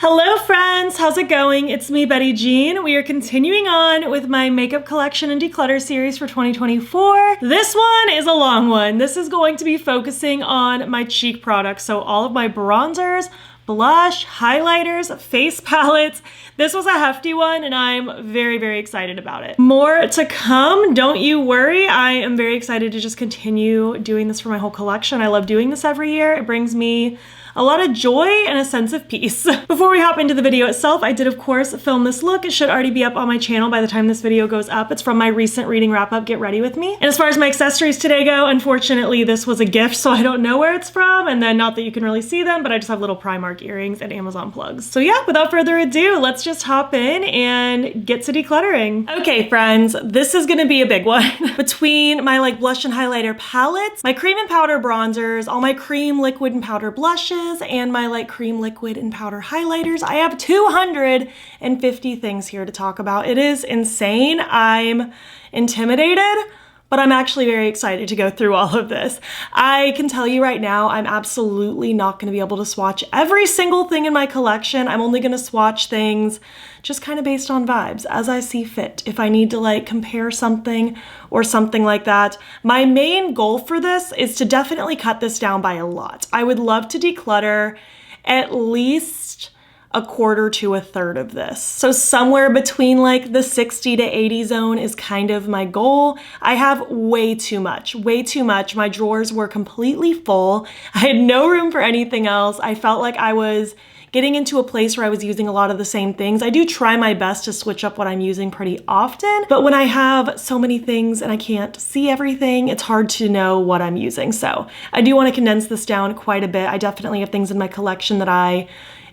Hello friends, how's it going? It's me, Betty Jean. We are continuing on with my makeup collection and declutter series for 2024. This one is a long one. This is going to be focusing on my cheek products. So all of my bronzers, blush, highlighters, face palettes. This was a hefty one and I'm very, very excited about it. More to come, don't you worry. I am very excited to just continue doing this for my whole collection. I love doing this every year. It brings me a lot of joy and a sense of peace. Before we hop into the video itself, I did of course film this look. It should already be up on my channel by the time this video goes up. It's from my recent reading wrap up, Get Ready With Me. And as far as my accessories today go, unfortunately this was a gift, so I don't know where it's from. And then not that you can really see them, but I just have little Primark earrings and Amazon plugs. So yeah, without further ado, let's just hop in and get to decluttering. Okay friends, this is gonna be a big one. Between my blush and highlighter palettes, my cream and powder bronzers, all my cream, liquid, and powder blushes, and my cream, liquid, and powder highlighters. I have 250 things here to talk about. It is insane. I'm intimidated, but I'm actually very excited to go through all of this. I can tell you right now, I'm absolutely not gonna be able to swatch every single thing in my collection. I'm only gonna swatch things just kind of based on vibes as I see fit. If I need to compare something or something like that. My main goal for this is to definitely cut this down by a lot. I would love to declutter at least a quarter to a third of this. So somewhere between the 60 to 80 zone is kind of my goal. I have way too much. My drawers were completely full. I had no room for anything else. I felt like I was getting into a place where I was using a lot of the same things. I do try my best to switch up what I'm using pretty often, but when I have so many things and I can't see everything, it's hard to know what I'm using. So I do want to condense this down quite a bit. I definitely have things in my collection that I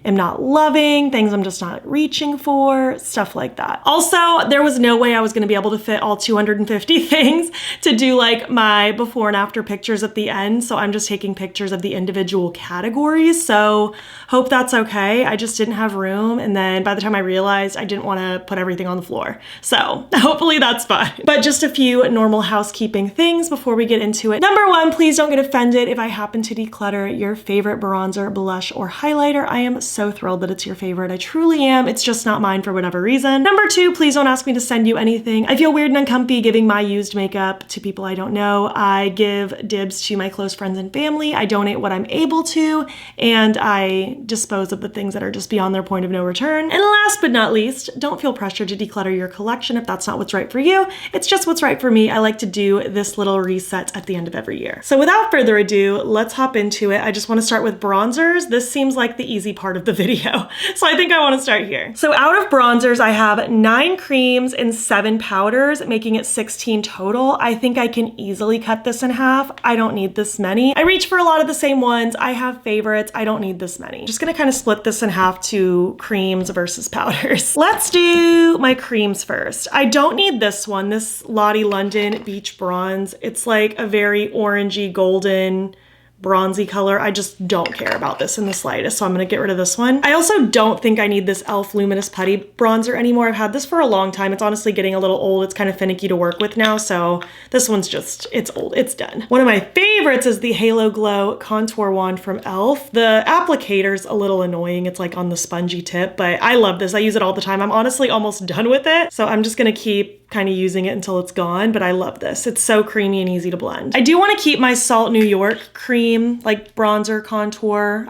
am not loving, things I'm just not reaching for, stuff like that. Also, there was no way I was gonna be able to fit all 250 things to do my before and after pictures at the end. So I'm just taking pictures of the individual categories. So hope that's okay. I just didn't have room. And then by the time I realized, I didn't wanna put everything on the floor. So hopefully that's fine. But just a few normal housekeeping things before we get into it. Number one, please don't get offended if I happen to declutter your favorite bronzer, blush, or highlighter. I am so thrilled that it's your favorite. I truly am. It's just not mine for whatever reason. Number two, please don't ask me to send you anything. I feel weird and uncomfy giving my used makeup to people I don't know. I give dibs to my close friends and family. I donate what I'm able to, and I dispose of the things that are just beyond their point of no return. And last but not least, don't feel pressured to declutter your collection if that's not what's right for you. It's just what's right for me. I like to do this little reset at the end of every year. So without further ado, let's hop into it. I just want to start with bronzers. This seems like the easy part of the video, so I think I want to start here. So out of bronzers, I have 9 creams and 7 powders, making it 16 total. I think I can easily cut this in half. I don't need this many. I reach for a lot of the same ones. I have favorites. I don't need this many. Just gonna kind of split this in half to creams versus powders. Let's do my creams first. I don't need this one, this Lottie London Beach Bronze. It's like a very orangey golden bronzy color. I just don't care about this in the slightest, so I'm gonna get rid of this one. I also don't think I need this e.l.f. Luminous Putty bronzer anymore. I've had this for a long time. It's honestly getting a little old. It's kind of finicky to work with now, so this one's just, it's old, it's done. One of my favorites is the Halo Glow Contour Wand from e.l.f. The applicator's a little annoying. It's on the spongy tip, but I love this. I use it all the time. I'm honestly almost done with it, so I'm just gonna keep kind of using it until it's gone, but I love this. It's so creamy and easy to blend. I do want to keep my Salt New York cream, bronzer contour.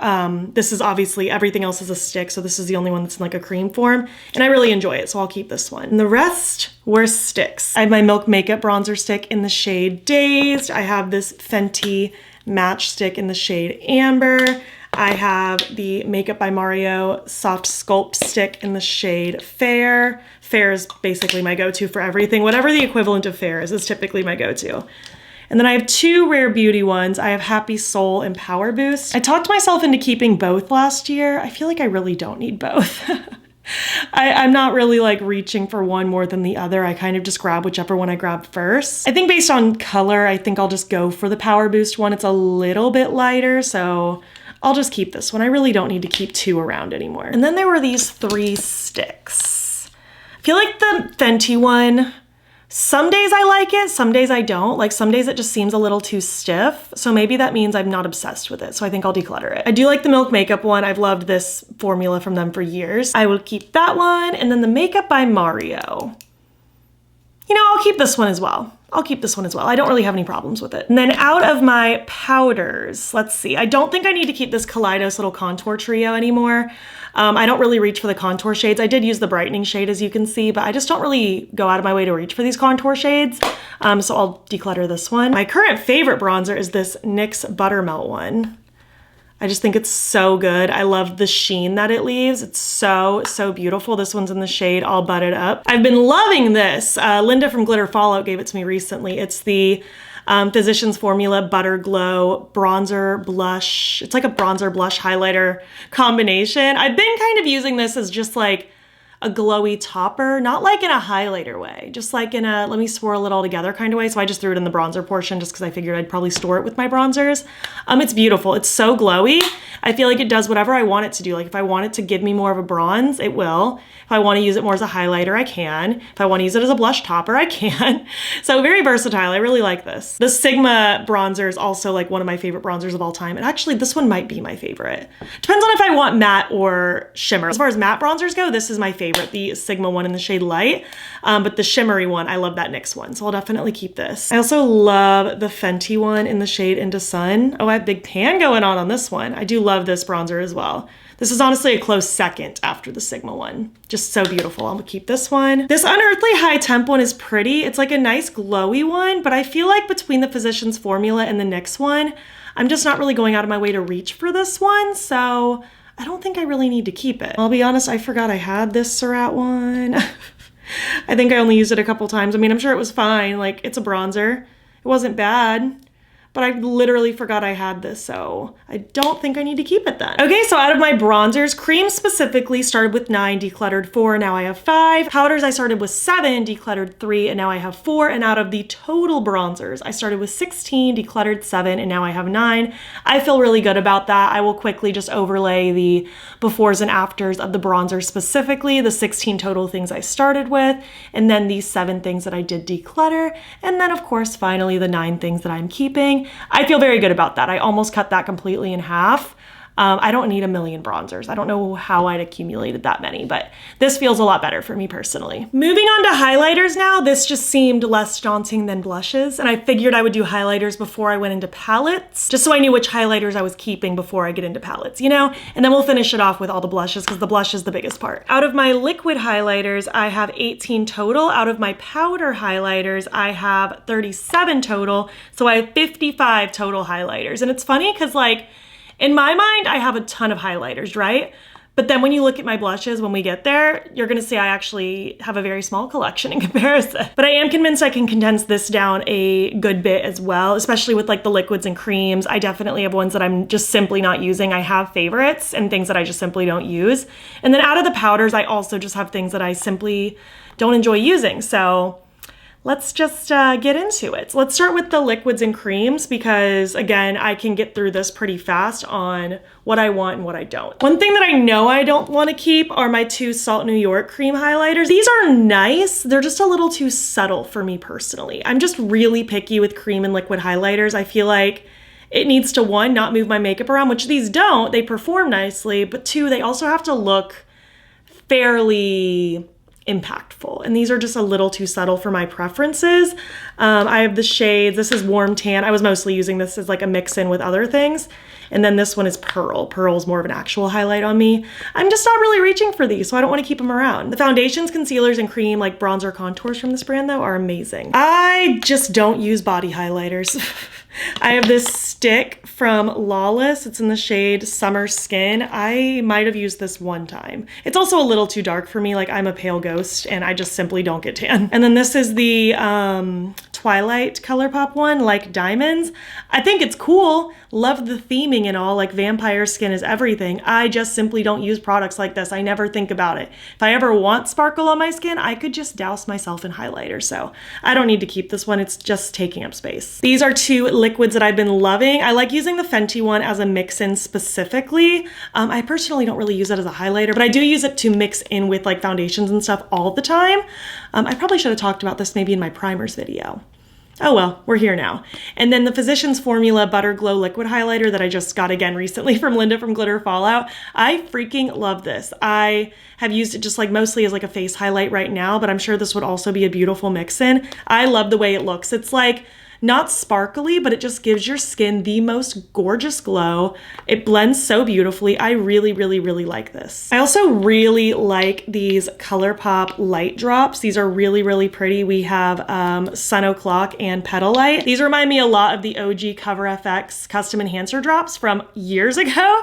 This is obviously, everything else is a stick, so this is the only one that's in a cream form, and I really enjoy it, so I'll keep this one. And the rest were sticks. I have my Milk Makeup bronzer stick in the shade Dazed. I have this Fenty match stick in the shade Amber. I have the Makeup by Mario Soft Sculpt Stick in the shade Fair. Fair is basically my go-to for everything. Whatever the equivalent of Fair is typically my go-to. And then I have 2 Rare Beauty ones. I have Happy Soul and Power Boost. I talked myself into keeping both last year. I feel like I really don't need both. I'm not really reaching for one more than the other. I kind of just grab whichever one I grab first. I think based on color, I think I'll just go for the Power Boost one. It's a little bit lighter, so I'll just keep this one. I really don't need to keep 2 around anymore. And then there were these 3 sticks. I feel like the Fenty one Some days I like it, some days I don't. Like some days it just seems a little too stiff. So maybe that means I'm not obsessed with it. So I think I'll declutter it. I do like the Milk Makeup one. I've loved this formula from them for years. I will keep that one. And then the Makeup by Mario. You know, I'll keep this one as well. I'll keep this one as well. I don't really have any problems with it. And then out of my powders, let's see. I don't think I need to keep this Kaleidos little contour trio anymore. I don't really reach for the contour shades. I did use the brightening shade, as you can see, but I just don't really go out of my way to reach for these contour shades. So I'll declutter this one. My current favorite bronzer is this NYX Buttermelt one. I just think it's so good. I love the sheen that it leaves. It's so, so beautiful. This one's in the shade All Butted Up. I've been loving this. Linda from Glitter Fallout gave it to me recently. It's the Physicians Formula Butter Glow Bronzer Blush. It's like a bronzer blush highlighter combination. I've been kind of using this as just like a glowy topper, not like in a highlighter way, just like in a let me swirl it all together kind of way. So I just threw it in the bronzer portion just because I figured I'd probably store it with my bronzers. It's beautiful. It's so glowy. I feel like it does whatever I want it to do. Like if I want it to give me more of a bronze, it will. If I want to use it more as a highlighter, I can. If I want to use it as a blush topper, I can. So very versatile. I really like this. The Sigma bronzer is also like one of my favorite bronzers of all time. And actually this one might be my favorite. Depends on if I want matte or shimmer. As far as matte bronzers go, this is my favorite, the Sigma one in the shade Light. But the shimmery one, I love that NYX one. So I'll definitely keep this. I also love the Fenty one in the shade Into Sun. Oh, I have big tan going on this one. I do love this bronzer as well. This is honestly a close second after the Sigma one. Just so beautiful. I'm gonna keep this one. This Unearthly High Temp one is pretty. It's like a nice glowy one, but I feel like between the Physicians Formula and the NYX one, I'm just not really going out of my way to reach for this one. So I don't think I really need to keep it. I'll be honest, I forgot I had this Surratt one. I think I only used it a couple times. I mean, I'm sure it was fine. Like it's a bronzer. It wasn't bad. But I literally forgot I had this, so I don't think I need to keep it then. Okay, so out of my bronzers, cream specifically started with 9, decluttered 4, now I have 5. Powders I started with 7, decluttered 3, and now I have 4. And out of the total bronzers, I started with 16, decluttered 7, and now I have 9. I feel really good about that. I will quickly just overlay the befores and afters of the bronzer specifically, the 16 total things I started with, and then these 7 things that I did declutter, and then of course, finally the 9 things that I'm keeping. I feel very good about that. I almost cut that completely in half. I don't need a million bronzers. I don't know how I'd accumulated that many, but this feels a lot better for me personally. Moving on to highlighters now, this just seemed less daunting than blushes, and I figured I would do highlighters before I went into palettes, just so I knew which highlighters I was keeping before I get into palettes, you know? And then we'll finish it off with all the blushes because the blush is the biggest part. Out of my liquid highlighters, I have 18 total. Out of my powder highlighters, I have 37 total, so I have 55 total highlighters. And it's funny because like, in my mind, I have a ton of highlighters, right? But then when you look at my blushes, when we get there, you're gonna see I actually have a very small collection in comparison. But I am convinced I can condense this down a good bit as well, especially with like the liquids and creams. I definitely have ones that I'm just simply not using. I have favorites and things that I just simply don't use. And then out of the powders, I also just have things that I simply don't enjoy using. So let's just get into it. Let's start with the liquids and creams because again, I can get through this pretty fast on what I want and what I don't. One thing that I know I don't want to keep are my 2 Salt New York cream highlighters. These are nice. They're just a little too subtle for me personally. I'm just really picky with cream and liquid highlighters. I feel like it needs to, 1, not move my makeup around, which these don't. They perform nicely, but 2, they also have to look fairly impactful. And these are just a little too subtle for my preferences. I have the shades. This is Warm Tan. I was mostly using this as like a mix in with other things. And then this one is Pearl. Pearl's more of an actual highlight on me. I'm just not really reaching for these, so I don't want to keep them around. The foundations, concealers, and cream, like bronzer contours from this brand though, are amazing. I just don't use body highlighters. I have this stick from Lawless. It's in the shade Summer Skin. I might have used this one time. It's also a little too dark for me. Like I'm a pale ghost and I just simply don't get tan. And then this is the Twilight ColourPop one, like Diamonds. I think it's cool. Love the theming screaming and all, like vampire skin is everything. I just simply don't use products like this. I never think about it. If I ever want sparkle on my skin, I could just douse myself in highlighter. So I don't need to keep this one. It's just taking up space. These are two liquids that I've been loving. I like using the Fenty one as a mix-in specifically. I personally don't really use it as a highlighter, but I do use it to mix in with like foundations and stuff all the time. I probably should have talked about this maybe in my primers video. Oh well, we're here now. And then the Physicians Formula Butter Glow Liquid Highlighter that I just got again recently from Linda from Glitter Fallout. I freaking love this. I have used it just like mostly as like a face highlight right now, but I'm sure this would also be a beautiful mix-in. I love the way it looks. It's like not sparkly, but it just gives your skin the most gorgeous glow. It blends so beautifully. I really, really, really like this. I also really like these ColourPop light drops. These are really, really pretty. We have Sun O'Clock and Petal Light. These remind me a lot of the OG Cover FX custom enhancer drops from years ago.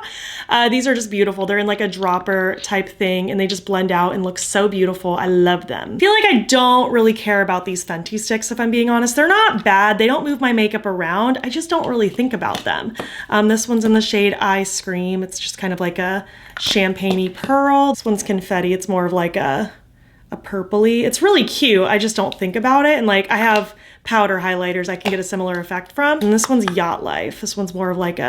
These are just beautiful. They're in like a dropper type thing and they just blend out and look so beautiful. I love them. I feel like I don't really care about these Fenty sticks, if I'm being honest. They're not bad. They don't move my makeup around. I just don't really think about them. This one's in the shade I Scream. It's just kind of like a champagne-y pearl. This one's confetti. It's more of like a purpley. It's really cute. I just don't think about it. And like I have powder highlighters I can get a similar effect from. And this one's Yacht Life. This one's more of like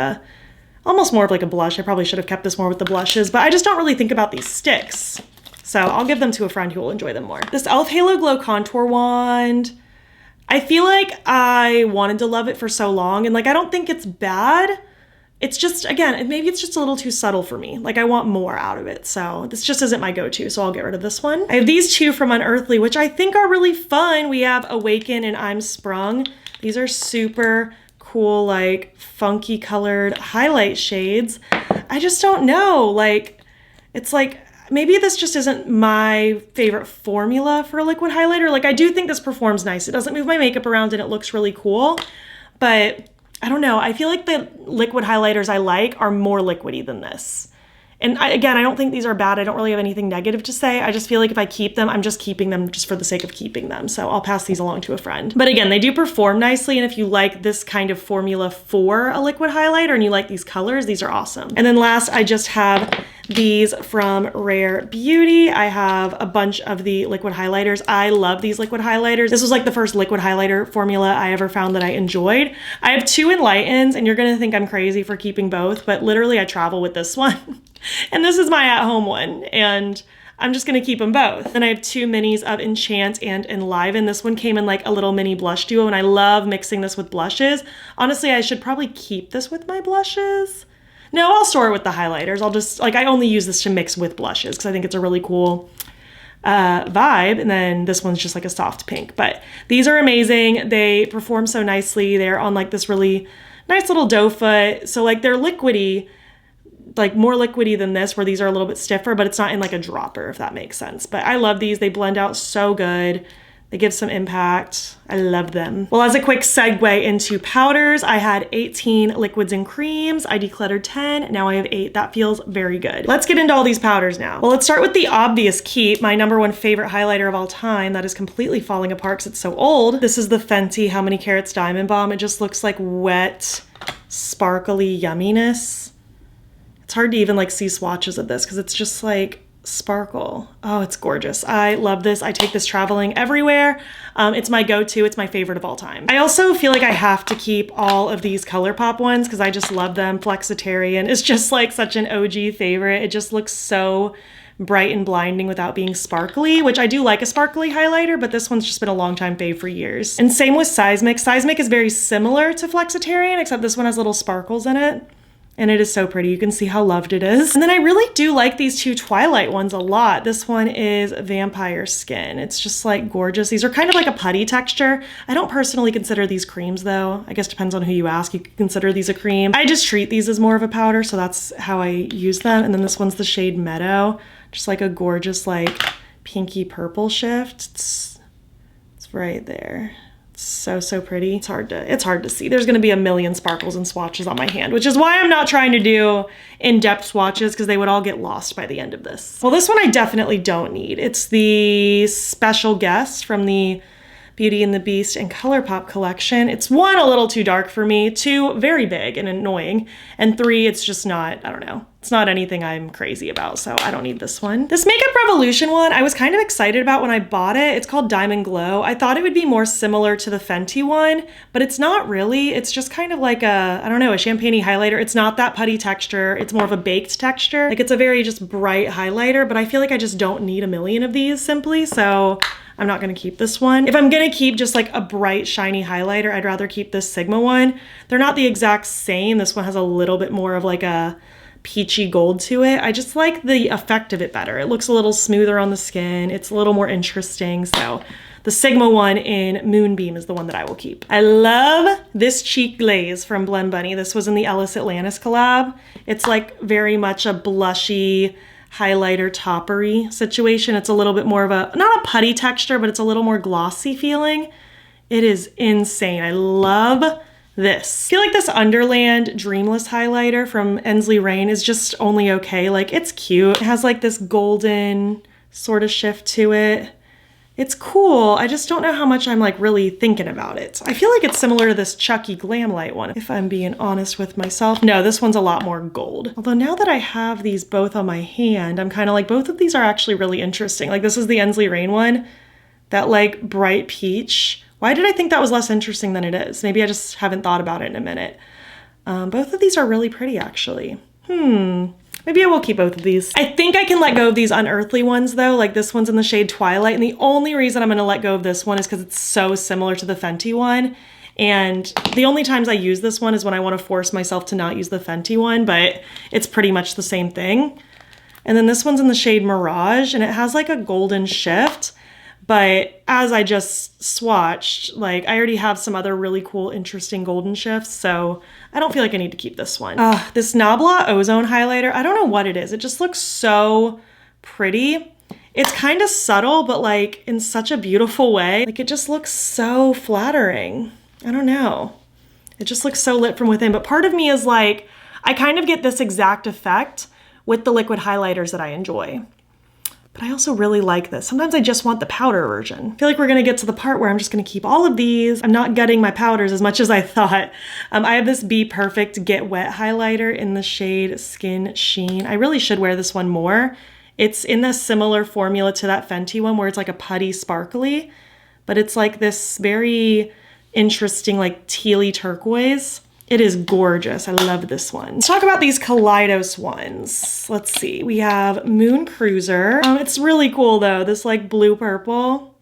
almost more of like a blush. I probably should have kept this more with the blushes, but I just don't really think about these sticks. So I'll give them to a friend who will enjoy them more. This e.l.f. Halo Glow Contour Wand, I feel like I wanted to love it for so long and like I don't think it's bad. It's just, again, maybe it's just a little too subtle for me. Like I want more out of it. So this just isn't my go-to. So I'll get rid of this one. I have these two from Unearthly, which I think are really fun. We have Awaken and I'm Sprung. These are super cool, like funky colored highlight shades. I just don't know. Like, it's like, maybe this just isn't my favorite formula for a liquid highlighter. Like I do think this performs nice. It doesn't move my makeup around and it looks really cool, but I don't know. I feel like the liquid highlighters I like are more liquidy than this. And again, I don't think these are bad. I don't really have anything negative to say. I just feel like if I keep them, I'm just keeping them just for the sake of keeping them. So I'll pass these along to a friend. But again, they do perform nicely. And if you like this kind of formula for a liquid highlighter and you like these colors, these are awesome. And then last, I just have these from Rare Beauty. I have a bunch of the liquid highlighters. I love these liquid highlighters. This was like the first liquid highlighter formula I ever found that I enjoyed. I have two Enlightens and you're gonna think I'm crazy for keeping both, but literally I travel with this one. And this is my at-home one, and I'm just gonna keep them both. Then I have two minis of Enchant and Enliven. This one came in like a little mini blush duo, and I love mixing this with blushes. Honestly, I should probably keep this with my blushes. No, I'll store it with the highlighters. I'll just, like, I only use this to mix with blushes because I think it's a really cool vibe. And then this one's just like a soft pink. But these are amazing. They perform so nicely. They're on like this really nice little doe foot. So like they're liquidy, like more liquidy than this, where these are a little bit stiffer, but it's not in like a dropper, if that makes sense. But I love these. They blend out so good. They give some impact. I love them. Well, as a quick segue into powders, I had 18 liquids and creams. I decluttered 10. Now I have 8. That feels very good. Let's get into all these powders now. Well, let's start with the obvious keep, my #1 favorite highlighter of all time that is completely falling apart because it's so old. This is the Fenty How Many Carats Diamond Balm. It just looks like wet, sparkly yumminess. It's hard to even like see swatches of this because it's just like sparkle. Oh, it's gorgeous. I love this. I take this traveling everywhere. It's my go-to. It's my favorite of all time. I also feel like I have to keep all of these ColourPop ones because I just love them. Flexitarian is just like such an OG favorite. It just looks so bright and blinding without being sparkly, which I do like a sparkly highlighter, but this one's just been a long time fave for years. And same with Seismic. Seismic is very similar to Flexitarian, except this one has little sparkles in it. And it is so pretty. You can see how loved it is. And then I really do like these two Twilight ones a lot. This one is Vampire Skin. It's just like gorgeous. These are kind of like a putty texture. I don't personally consider these creams though. I guess depends on who you ask. You could consider these a cream. I just treat these as more of a powder, so that's how I use them. And then this one's the shade Meadow. Just like a gorgeous like pinky purple shift. It's right there. So pretty. It's hard to see. There's gonna be a million sparkles and swatches on my hand, which is why I'm not trying to do in-depth swatches because they would all get lost by the end of this. Well, this one I definitely don't need. It's the Special Guest from the Beauty and the Beast and ColourPop collection. It's 1, a little too dark for me, 2, very big and annoying, and 3, it's just not, I don't know. It's not anything I'm crazy about, so I don't need this one. This Makeup Revolution one, I was kind of excited about when I bought it. It's called Diamond Glow. I thought it would be more similar to the Fenty one, but it's not really. It's just kind of like a, I don't know, a champagne-y highlighter. It's not that putty texture. It's more of a baked texture. Like, it's a very just bright highlighter, but I feel like I just don't need a million of these simply, so I'm not gonna keep this one. If I'm gonna keep just like a bright, shiny highlighter, I'd rather keep this Sigma one. They're not the exact same. This one has a little bit more of like a peachy gold to it. I just like the effect of it better. It looks a little smoother on the skin. It's a little more interesting. So the Sigma one in Moonbeam is the one that I will keep. I love this cheek glaze from Blend Bunny. This was in the Ellis Atlantis collab. It's like very much a blushy, highlighter toppery situation. It's a little bit more of a, not a putty texture, but it's a little more glossy feeling. It is insane. I love this. I feel like this Underland Dreamless highlighter from Ensley Reign is just only okay. Like, it's cute. It has like this golden sort of shift to it. It's cool. I just don't know how much I'm like really thinking about it. I feel like it's similar to this Chucky Glam Light one, if I'm being honest with myself. No, this one's a lot more gold. Although now that I have these both on my hand, I'm kind of like, both of these are actually really interesting. Like, this is the Ensley Reign one, that like bright peach. Why did I think that was less interesting than it is? Maybe I just haven't thought about it in a minute. Both of these are really pretty, actually. Maybe I will keep both of these. I think I can let go of these Unearthly ones though. Like, this one's in the shade Twilight, and the only reason I'm gonna let go of this one is because it's so similar to the Fenty one. And the only times I use this one is when I wanna force myself to not use the Fenty one, but it's pretty much the same thing. And then this one's in the shade Mirage, and it has like a golden shift. But as I just swatched, like, I already have some other really cool, interesting golden shifts, so I don't feel like I need to keep this one. This Nabla Ozone highlighter, I don't know what it is. It just looks so pretty. It's kind of subtle, but like in such a beautiful way. Like, it just looks so flattering. I don't know. It just looks so lit from within. But part of me is like, I kind of get this exact effect with the liquid highlighters that I enjoy. But I also really like this. Sometimes I just want the powder version. I feel like we're gonna get to the part where I'm just gonna keep all of these. I'm not gutting my powders as much as I thought. I have this Be Perfect Get Wet highlighter in the shade Skin Sheen. I really should wear this one more. It's in a similar formula to that Fenty one where it's like a putty sparkly, but it's like this very interesting like tealy turquoise. It is gorgeous. I love this one. Let's talk about these Kaleidos ones. Let's see. We have Moon Cruiser. It's really cool though. This like blue purple.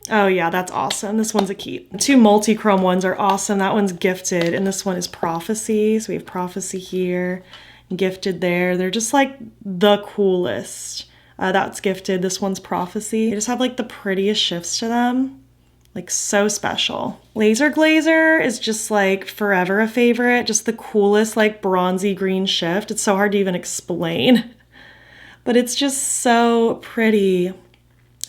Oh yeah, that's awesome. This one's a keep. The 2 multi-chrome ones are awesome. That one's Gifted, and this one is Prophecy. So we have Prophecy here, Gifted there. They're just like the coolest. That's Gifted. This one's Prophecy. They just have like the prettiest shifts to them. Like, so special. Laser Glazer is just like forever a favorite. Just the coolest like bronzy green shift. It's so hard to even explain, but it's just so pretty.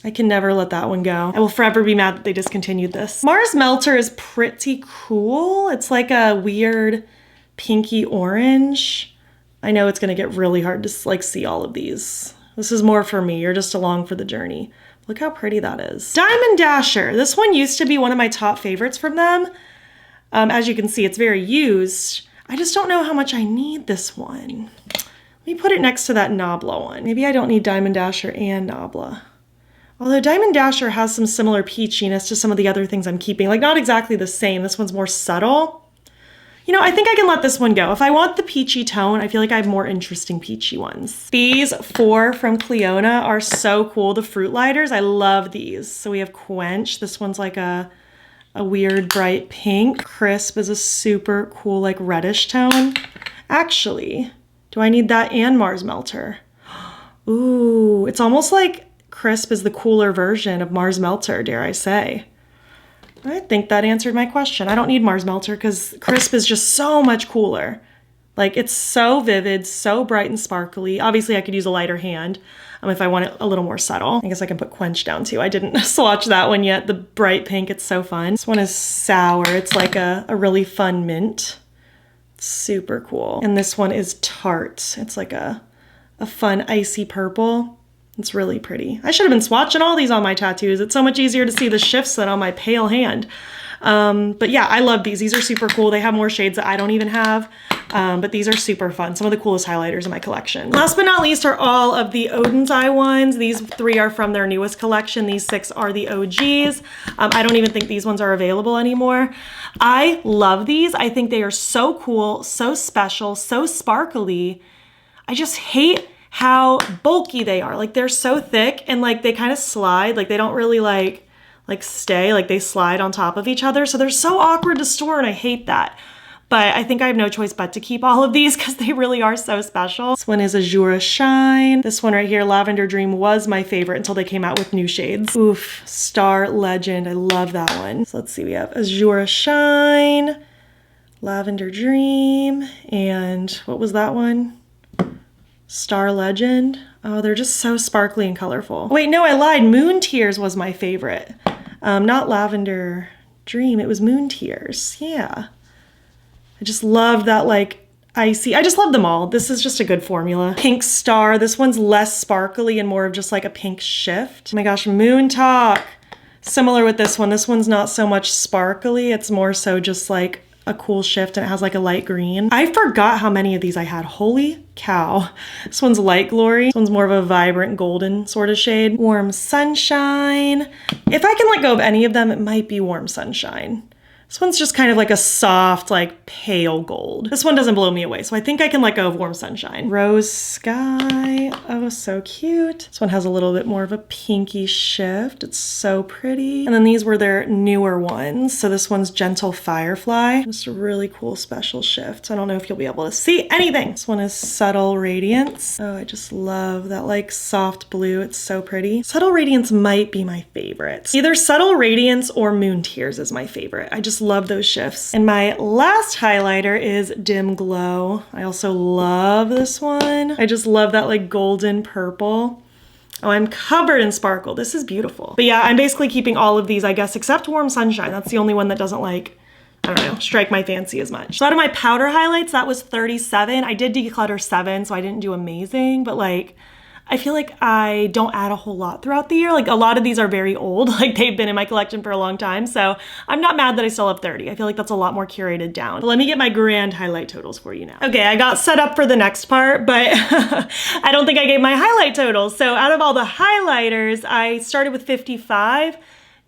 I can never let that one go. I will forever be mad that they discontinued this. Mars Melter is pretty cool. It's like a weird pinky orange. I know it's gonna get really hard to like see all of these. This is more for me. You're just along for the journey. Look how pretty that is. Diamond Dasher. This one used to be one of my top favorites from them. As you can see, it's very used. I just don't know how much I need this one. Let me put it next to that Nabla one. Maybe I don't need Diamond Dasher and Nabla. Although Diamond Dasher has some similar peachiness to some of the other things I'm keeping. Like, not exactly the same. This one's more subtle. You know, I think I can let this one go. If I want the peachy tone, I feel like I have more interesting peachy ones. These 4 from Clionadh are so cool. The fruit lighters, I love these. So we have Quench. This one's like a weird bright pink. Crisp is a super cool like reddish tone. Actually, do I need that and Mars Melter? Ooh, it's almost like Crisp is the cooler version of Mars Melter, dare I say. I think that answered my question. I don't need Mars Melter because Crisp is just so much cooler. Like, it's so vivid, so bright and sparkly. Obviously, I could use a lighter hand if I want it a little more subtle. I guess I can put Quench down too. I didn't swatch that one yet. The bright pink, it's so fun. This one is Sour. It's like a really fun mint. Super cool. And this one is Tart. It's like a fun icy purple. It's really pretty. I should have been swatching all these on my tattoos. It's so much easier to see the shifts than on my pale hand. But yeah, I love these. These are super cool. They have more shades that I don't even have, but these are super fun. Some of the coolest highlighters in my collection. Last but not least are all of the Oden's Eye ones. These 3 are from their newest collection. These 6 are the OGs. I don't even think these ones are available anymore. I love these. I think they are so cool, so special, so sparkly. I just hate how bulky they are. Like they're so thick and like they kind of slide. Like they don't really like stay, like they slide on top of each other. So they're so awkward to store and I hate that. But I think I have no choice but to keep all of these because they really are so special. This one is Azura Shine. This one right here, Lavender Dream, was my favorite until they came out with new shades. Oof, Star Legend, I love that one. So let's see, we have Azura Shine, Lavender Dream, and what was that one? Star Legend. Oh, they're just so sparkly and colorful. Wait, no, I lied. Moon Tears was my favorite. Not Lavender Dream, it was Moon Tears. Yeah. I just love that like icy. I just love them all. This is just a good formula. Pink Star. This one's less sparkly and more of just like a pink shift. Oh my gosh, Moon Talk. Similar with this one. This one's not so much sparkly. It's more so just like a cool shift and it has like a light green. I forgot how many of these I had. Holy cow. This one's Light Glory. This one's more of a vibrant golden sort of shade. Warm Sunshine. If I can let go of any of them, it might be Warm Sunshine. This one's just kind of like a soft, like pale gold. This one doesn't blow me away, so I think I can let go of Warm Sunshine. Rose Sky, oh, so cute. This one has a little bit more of a pinky shift. It's so pretty. And then these were their newer ones. So this one's Gentle Firefly. Just a really cool special shift. I don't know if you'll be able to see anything. This one is Subtle Radiance. Oh, I just love that like soft blue. It's so pretty. Subtle Radiance might be my favorite. Either Subtle Radiance or Moon Tears is my favorite. I just love those shifts. And my last highlighter is Dim Glow. I also love this one. I just love that like golden purple. Oh, I'm covered in sparkle. This is beautiful. But yeah, I'm basically keeping all of these, I guess, except Warm Sunshine. That's the only one that doesn't like, I don't know, strike my fancy as much. So out of my powder highlights, that was 37. I did declutter 7, so I didn't do amazing, but like, I feel like I don't add a whole lot throughout the year. Like a lot of these are very old, like they've been in my collection for a long time. So I'm not mad that I still have 30. I feel like that's a lot more curated down. But let me get my grand highlight totals for you now. Okay, I got set up for the next part, but I don't think I gave my highlight totals. So out of all the highlighters, I started with 55,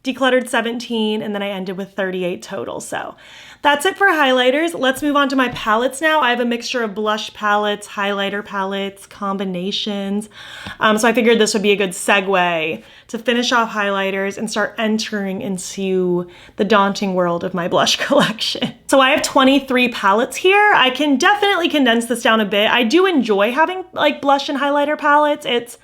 decluttered 17, and then I ended with 38 total. So that's it for highlighters. Let's move on to my palettes now. I have a mixture of blush palettes, highlighter palettes, combinations. So I figured this would be a good segue to finish off highlighters and start entering into the daunting world of my blush collection. So I have 23 palettes here. I can definitely condense this down a bit. I do enjoy having like blush and highlighter palettes. It's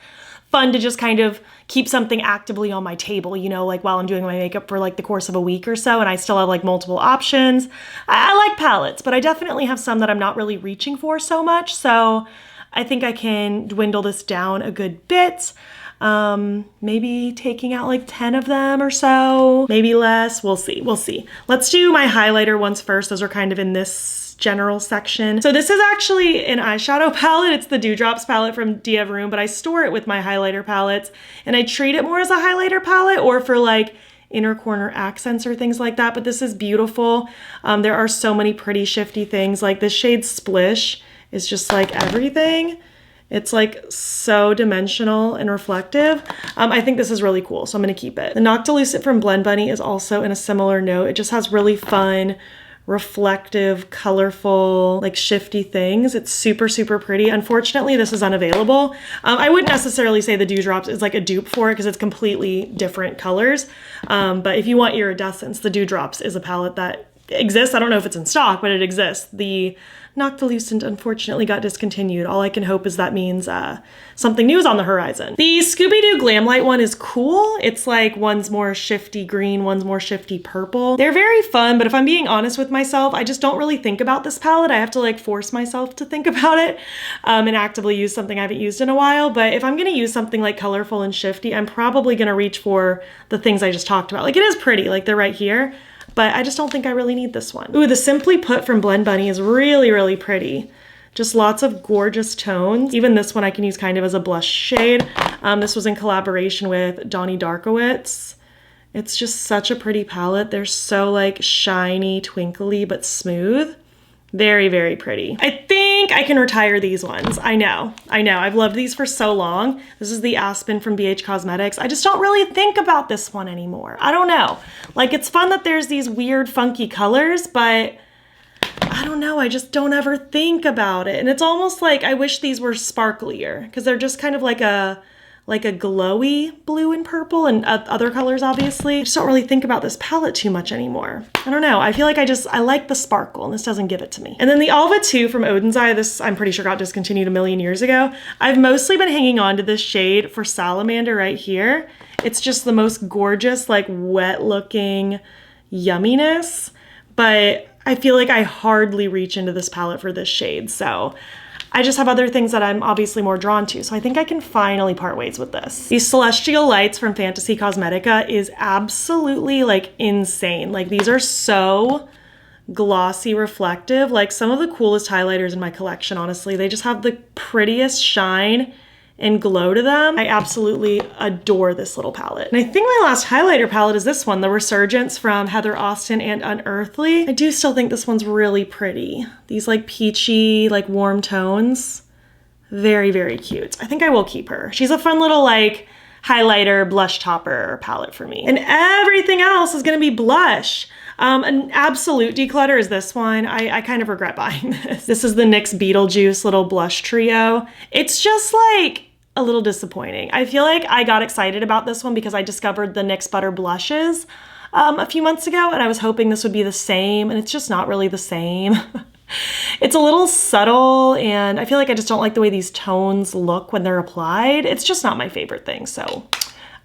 fun to just kind of keep something actively on my table, you know, like while I'm doing my makeup for like the course of a week or so, and I still have like multiple options. I like palettes, but I definitely have some that I'm not really reaching for so much. So I think I can dwindle this down a good bit. Maybe taking out like 10 of them or so, maybe less. We'll see. We'll see. Let's do my highlighter ones first. Those are kind of in this general section. So this is actually an eyeshadow palette. It's the Dewdrops palette from Dia Room, but I store it with my highlighter palettes and I treat it more as a highlighter palette or for like inner corner accents or things like that. But this is beautiful. There are so many pretty shifty things. Like this shade Splish is just like everything. It's like so dimensional and reflective. I think this is really cool, so I'm gonna keep it. The Noctilucent from Blend Bunny is also in a similar note. It just has really fun, reflective, colorful, like shifty things. It's super, super pretty. Unfortunately, this is unavailable. I wouldn't necessarily say the Dewdrops is like a dupe for it because it's completely different colors. But if you want iridescence, the Dewdrops is a palette that exists. I don't know if it's in stock, but it exists. The Noctilucent unfortunately got discontinued. All I can hope is that means something new is on the horizon. The Scooby-Doo Glam Light one is cool. It's like one's more shifty green, one's more shifty purple. They're very fun, but if I'm being honest with myself, I just don't really think about this palette. I have to like force myself to think about it and actively use something I haven't used in a while. But if I'm gonna use something like colorful and shifty, I'm probably gonna reach for the things I just talked about. Like it is pretty, like they're right here, but I just don't think I really need this one. Ooh, the Simply Put from Blend Bunny is really, really pretty. Just lots of gorgeous tones. Even this one I can use kind of as a blush shade. This was in collaboration with Donnie Darkowitz. It's just such a pretty palette. They're so like shiny, twinkly, but smooth. Very, very pretty. I think I can retire these ones. I know. I've loved these for so long. This is the Aspen from BH Cosmetics. I just don't really think about this one anymore. I don't know. Like, it's fun that there's these weird, funky colors, but I don't know. I just don't ever think about it. And it's almost like I wish these were sparklier because they're just kind of like a glowy blue and purple and other colors, obviously. I just don't really think about this palette too much anymore. I don't know. I feel like I like the sparkle and this doesn't give it to me. And then the Alva 2 from Oden's Eye, this I'm pretty sure got discontinued a million years ago. I've mostly been hanging on to this shade for Salamander right here. It's just the most gorgeous, like wet looking yumminess, but I feel like I hardly reach into this palette for this shade. So I just have other things that I'm obviously more drawn to. So I think I can finally part ways with this. These Celestial Lights from Fantasy Cosmetica is absolutely like insane. Like these are so glossy reflective, like some of the coolest highlighters in my collection, honestly. They just have the prettiest shine and glow to them. I absolutely adore this little palette. And I think my last highlighter palette is this one, the Resurgence from Heather Austin and Unearthly. I do still think this one's really pretty. These like peachy, like warm tones. Very, very cute. I think I will keep her. She's a fun little like highlighter, blush topper palette for me. And everything else is gonna be blush. An absolute declutter is this one. I kind of regret buying this. This is the NYX Beetlejuice little blush trio. It's just like a little disappointing. I feel like I got excited about this one because I discovered the NYX Butter blushes a few months ago and I was hoping this would be the same and it's just not really the same. It's a little subtle and I feel like I just don't like the way these tones look when they're applied. It's just not my favorite thing, so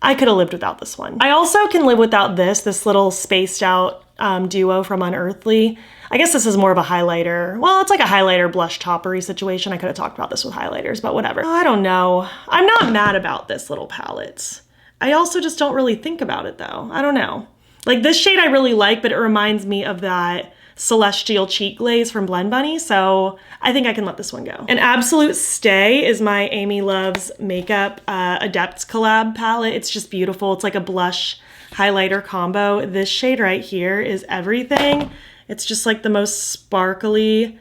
I could have lived without this one. I also can live without this little spaced out duo from Unearthly. I guess this is more of a highlighter. Well, it's like a highlighter blush toppery situation. I could have talked about this with highlighters, but whatever. I don't know. I'm not mad about this little palette. I also just don't really think about it though. I don't know. Like this shade I really like, but it reminds me of that Celestial Cheek Glaze from Blend Bunny, so I think I can let this one go. An absolute stay is my Amy Loves Makeup Adept collab palette. It's just beautiful. It's like a blush highlighter combo. This shade right here is everything. It's just like the most sparkly,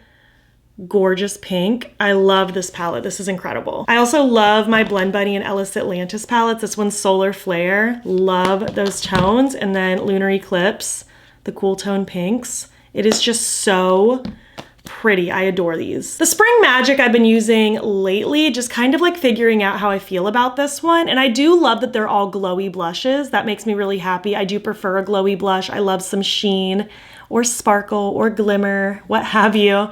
gorgeous pink. I love this palette. This is incredible. I also love my Blend Bunny and Ellis Atlantis palettes. This one's Solar Flare. Love those tones. And then Lunar Eclipse, the cool tone pinks. It is just so pretty. I adore these. The Spring Magic I've been using lately, just kind of like figuring out how I feel about this one. And I do love that they're all glowy blushes. That makes me really happy. I do prefer a glowy blush. I love some sheen or sparkle or glimmer, what have you.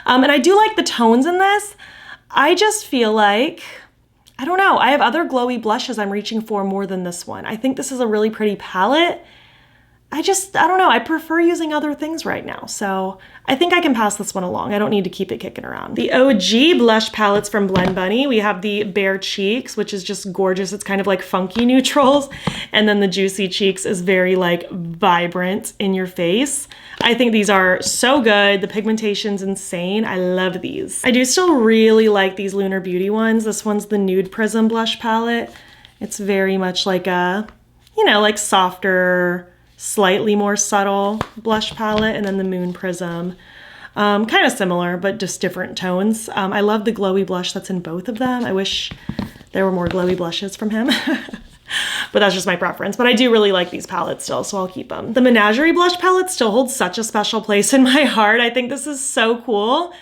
And I do like the tones in this. I just feel like, I don't know, I have other glowy blushes I'm reaching for more than this one. I think this is a really pretty palette. I don't know, I prefer using other things right now. So I think I can pass this one along. I don't need to keep it kicking around. The OG blush palettes from Blend Bunny. We have the Bare Cheeks, which is just gorgeous. It's kind of like funky neutrals. And then the Juicy Cheeks is very like vibrant in your face. I think these are so good. The pigmentation's insane. I love these. I do still really like these Lunar Beauty ones. This one's the Nude Prism blush palette. It's very much like a, you know, like softer, slightly more subtle blush palette, and then the Moon Prism. Kind of similar, but just different tones. I love the glowy blush that's in both of them. I wish there were more glowy blushes from him. But that's just my preference. But I do really like these palettes still, so I'll keep them. The Menagerie blush palette still holds such a special place in my heart. I think this is so cool.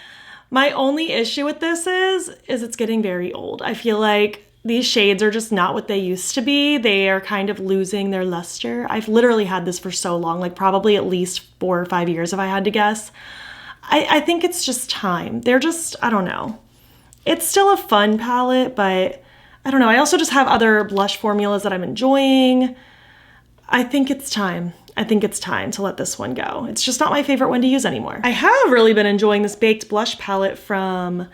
My only issue with this is it's getting very old. I feel like these shades are just not what they used to be. They are kind of losing their luster. I've literally had this for so long, like probably at least 4 or 5 years if I had to guess. I think it's just time. They're just, I don't know. It's still a fun palette, but I don't know. I also just have other blush formulas that I'm enjoying. I think it's time. I think it's time to let this one go. It's just not my favorite one to use anymore. I have really been enjoying this Baked Blush palette from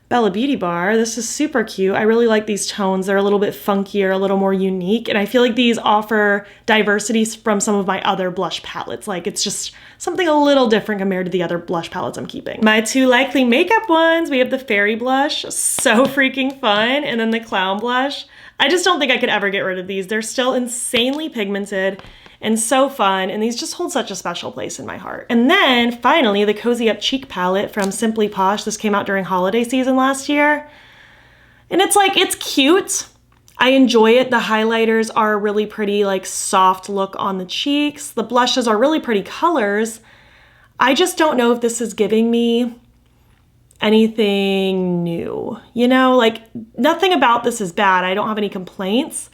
Beaute Bar. This is super cute. I really like these tones. They're a little bit funkier, a little more unique, and I feel like these offer diversity from some of my other blush palettes. Like it's just something a little different compared to the other blush palettes I'm keeping. My two likely makeup ones, we have the Fairy Blush, so freaking fun, and then the Clown Blush. I just don't think I could ever get rid of these. They're still insanely pigmented and so fun, and these just hold such a special place in my heart. And then finally, the Cozy Up Cheek palette from Simply Posh. This came out during holiday season last year. And it's like, it's cute. I enjoy it. The highlighters are a really pretty, like soft look on the cheeks. The blushes are really pretty colors. I just don't know if this is giving me anything new. You know, like nothing about this is bad. I don't have any complaints.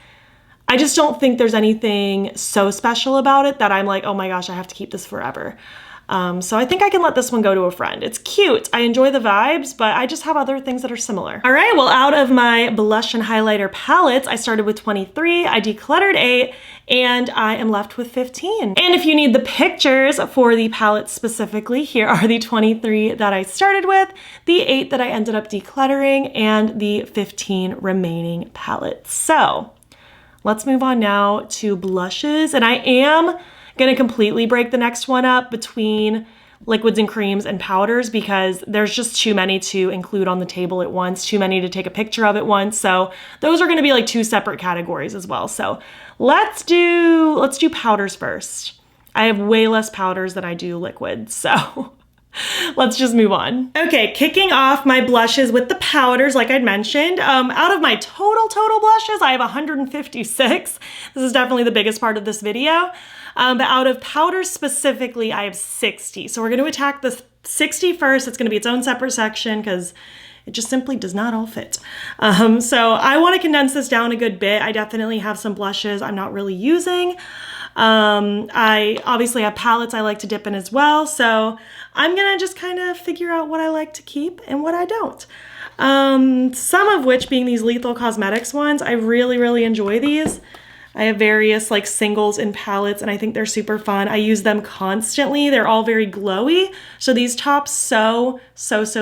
I just don't think there's anything so special about it that I'm like, oh my gosh, I have to keep this forever. So I think I can let this one go to a friend. It's cute. I enjoy the vibes, but I just have other things that are similar. All right, well, out of my blush and highlighter palettes, I started with 23, I decluttered 8, and I am left with 15. And if you need the pictures for the palettes specifically, here are the 23 that I started with, the 8 that I ended up decluttering, and the 15 remaining palettes. So let's move on now to blushes. And I am gonna completely break the next one up between liquids and creams and powders because there's just too many to include on the table at once, too many to take a picture of at once. So those are gonna be like two separate categories as well. So let's do powders first. I have way less powders than I do liquids, so let's just move on. Okay, kicking off my blushes with the powders, like I'd mentioned. Out of my total blushes, I have 156. This is definitely the biggest part of this video. But out of powders specifically, I have 60. So we're gonna attack the 60 first. It's gonna be its own separate section because it just simply does not all fit. So I wanna condense this down a good bit. I definitely have some blushes I'm not really using. I obviously have palettes I like to dip in as well. So I'm gonna just kind of figure out what I like to keep and what I don't. Some of which being these Lethal Cosmetics ones. I really enjoy these. I have various like singles and palettes and I think they're super fun. I use them constantly. They're all very glowy. So these top so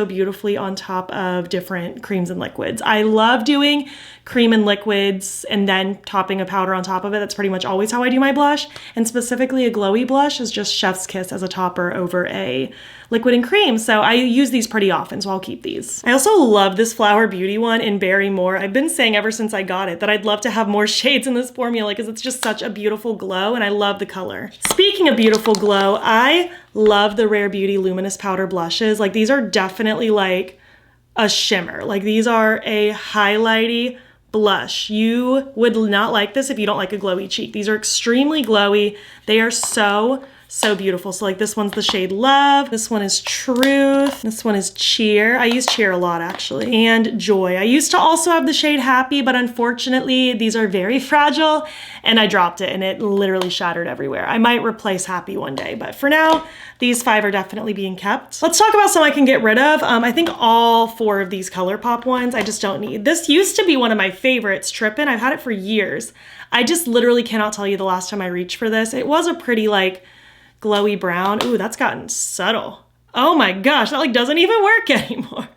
beautifully on top of different creams and liquids. I love doing cream and liquids and then topping a powder on top of it. That's pretty much always how I do my blush. And specifically a glowy blush is just chef's kiss as a topper over a liquid and cream. So I use these pretty often, so I'll keep these. I also love this Flower Beauty one in Berry More. I've been saying ever since I got it that I'd love to have more shades in this formula because it's just such a beautiful glow and I love the color. Speaking of beautiful glow, I love the Rare Beauty Luminous Powder blushes. Like these are definitely like a shimmer. Like these are a highlighty blush. You would not like this if you don't like a glowy cheek. These are extremely glowy. They are so beautiful. So like this one's the shade Love. This one is Truth. This one is Cheer. I use Cheer a lot actually. And Joy. I used to also have the shade Happy, but unfortunately these are very fragile and I dropped it and it literally shattered everywhere. I might replace Happy one day, but for now, these 5 are definitely being kept. Let's talk about some I can get rid of. I think all 4 of these ColourPop ones I just don't need. This used to be one of my favorites, Trippin'. I've had it for years. I just literally cannot tell you the last time I reached for this. It was a pretty like glowy brown. Ooh, that's gotten subtle. Oh my gosh, that like doesn't even work anymore.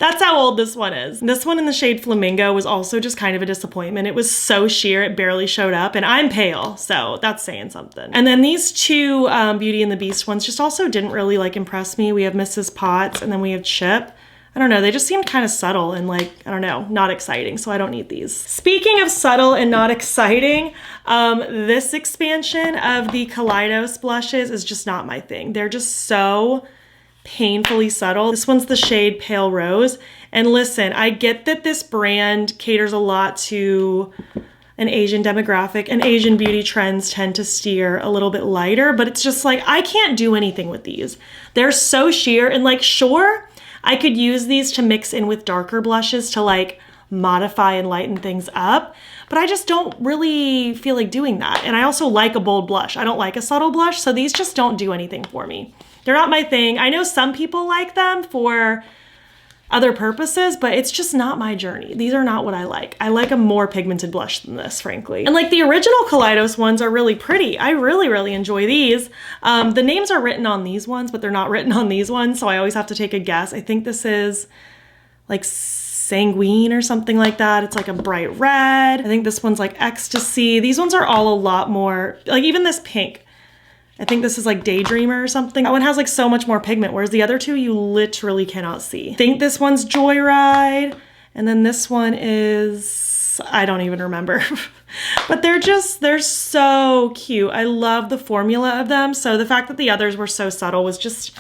That's how old this one is. This one in the shade Flamingo was also just kind of a disappointment. It was so sheer, it barely showed up, and I'm pale, so that's saying something. And then these two Beauty and the Beast ones just also didn't really like impress me. We have Mrs. Potts and then we have Chip. I don't know, they just seemed kind of subtle and like, I don't know, not exciting, so I don't need these. Speaking of subtle and not exciting, this expansion of the Kaleidos blushes is just not my thing. They're just so painfully subtle. This one's the shade Pale Rose. And listen, I get that this brand caters a lot to an Asian demographic and Asian beauty trends tend to steer a little bit lighter, but it's just like, I can't do anything with these. They're so sheer and like, sure, I could use these to mix in with darker blushes to like modify and lighten things up, but I just don't really feel like doing that. And I also like a bold blush. I don't like a subtle blush, so these just don't do anything for me. They're not my thing. I know some people like them for other purposes, but it's just not my journey. These are not what I like. I like a more pigmented blush than this, frankly. And like the original Kaleidos ones are really pretty. I really enjoy these. The names are written on these ones, but they're not written on these ones, so I always have to take a guess. I think this is like sanguine or something like that. It's like a bright red. I think this one's like ecstasy. These ones are all a lot more, like even this pink. I think this is like Daydreamer or something. That one has like so much more pigment, whereas the other two you literally cannot see. I think this one's Joyride. And then this one is, I don't even remember. But they're so cute. I love the formula of them. So the fact that the others were so subtle was just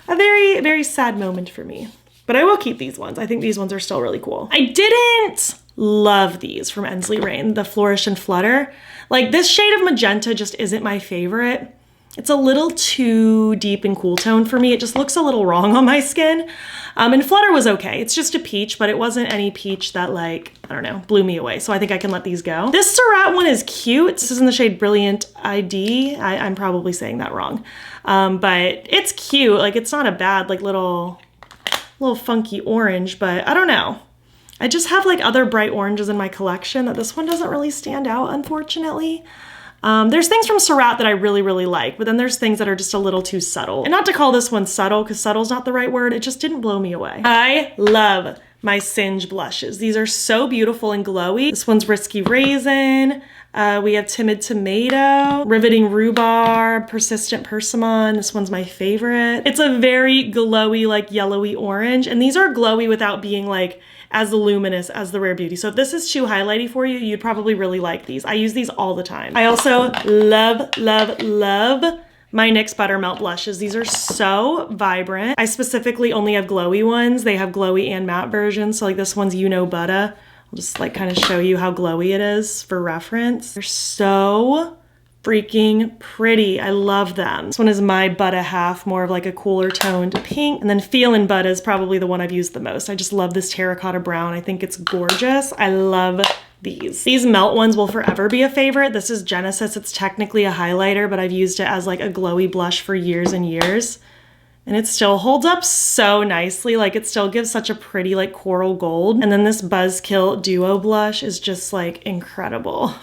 a very, very sad moment for me. But I will keep these ones. I think these ones are still really cool. I didn't love these from Ensley Reign, the Flourish and Flutter. Like this shade of magenta just isn't my favorite. It's a little too deep and cool tone for me. It just looks a little wrong on my skin. And Flutter was okay. It's just a peach, but it wasn't any peach that like, I don't know, blew me away. So I think I can let these go. This Surratt one is cute. This is in the shade Brilliant ID. I'm probably saying that wrong. But it's cute. Like it's not a bad like little funky orange, but I don't know. I just have like other bright oranges in my collection that this one doesn't really stand out, unfortunately. There's things from Surratt that I really, really like, but then there's things that are just a little too subtle. And not to call this one subtle, because subtle's not the right word. It just didn't blow me away. I love my Singe blushes. These are so beautiful and glowy. This one's Risky Raisin. We have Timid Tomato, Riveting Rhubarb, Persistent Persimmon. This one's my favorite. It's a very glowy, like yellowy orange. And these are glowy without being like as luminous as the Rare Beauty. So if this is too highlighty for you, you'd probably really like these. I use these all the time. I also love, love, love my NYX Buttermelt blushes. These are so vibrant. I specifically only have glowy ones. They have glowy and matte versions. So like this one's You Know Butta. I'll just like kind of show you how glowy it is for reference. They're so freaking pretty. I love them. This one is my Butta Half, more of like a cooler toned pink. And then Feelin' Butta is probably the one I've used the most. I just love this terracotta brown. I think it's gorgeous. I love these. These melt ones will forever be a favorite. This is Genesis. It's technically a highlighter, but I've used it as like a glowy blush for years and years. And it still holds up so nicely. Like it still gives such a pretty like coral gold. And then this Buzzkill Duo blush is just like incredible.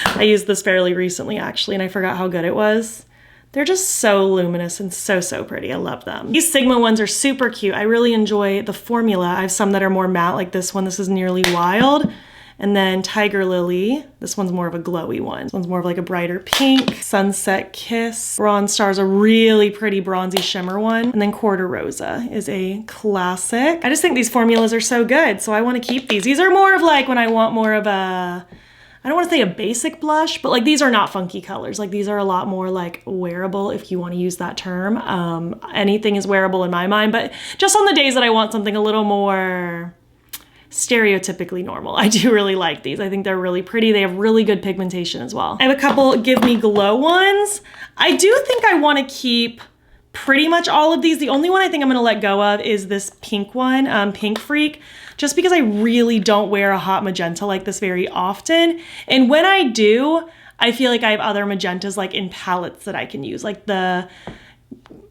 I used this fairly recently actually, and I forgot how good it was. They're just so luminous and so, so pretty. I love them. These Sigma ones are super cute. I really enjoy the formula. I have some that are more matte like this one. This is Nearly Wild. And then Tiger Lily, this one's more of a glowy one. This one's more of like a brighter pink. Sunset Kiss. Bronze Star is a really pretty bronzy shimmer one. And then Quarter Rosa is a classic. I just think these formulas are so good, so I want to keep these. These are more of like when I want more of a, I don't want to say a basic blush, but like these are not funky colors. Like these are a lot more like wearable, if you want to use that term. Anything is wearable in my mind, but just on the days that I want something a little more stereotypically normal. I do really like these. I think they're really pretty. They have really good pigmentation as well. I have a couple Give Me Glow ones. I do think I want to keep pretty much all of these. The only one I think I'm going to let go of is this pink one, Pink Freak, just because I really don't wear a hot magenta like this very often. And when I do, I feel like I have other magentas like in palettes that I can use.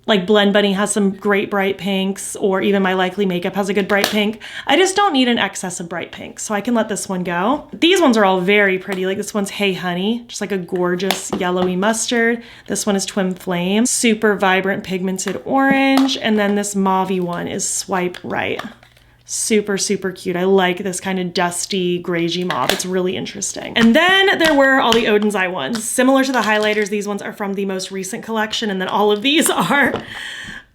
Like Blend Bunny has some great bright pinks, or even my Likely Makeup has a good bright pink. I just don't need an excess of bright pinks, so I can let this one go. These ones are all very pretty. Like this one's Hey Honey, just like a gorgeous yellowy mustard. This one is Twin Flame, super vibrant pigmented orange. And then this mauve one is Swipe Right. Super, super cute. I like this kind of dusty greigey mauve. It's really interesting. And then there were all the Oden's Eye ones. Similar to the highlighters, these ones are from the most recent collection, and then all of these are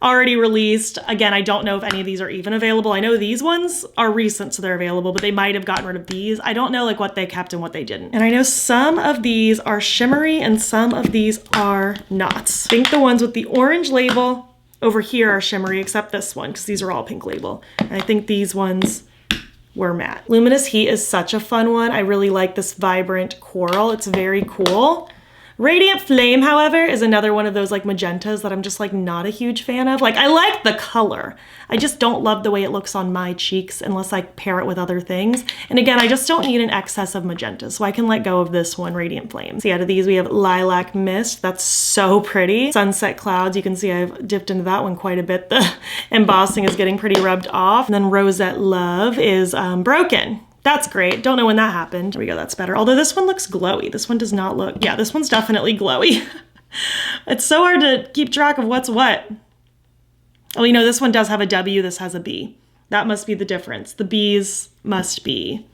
already released. Again, I don't know if any of these are even available. I know these ones are recent, so they're available, but they might have gotten rid of these. I don't know like what they kept and what they didn't. And I know some of these are shimmery and some of these are not. I think the ones with the orange label over here are shimmery, except this one, because these are all pink label. And I think these ones were matte. Luminous Heat is such a fun one. I really like this vibrant coral. It's very cool. Radiant Flame, however, is another one of those like magentas that I'm just like not a huge fan of. Like I like the color. I just don't love the way it looks on my cheeks unless I pair it with other things. And again, I just don't need an excess of magenta, so I can let go of this one, Radiant Flame. See, out of these we have Lilac Mist. That's so pretty. Sunset Clouds, you can see I've dipped into that one quite a bit. The embossing is getting pretty rubbed off. And then Rosette Love is Broken. That's great. Don't know when that happened. There we go, that's better. Although this one looks glowy. This one does not look, yeah, this one's definitely glowy. It's so hard to keep track of what's what. Oh, you know, this one does have a W, this has a B. That must be the difference. The B's must be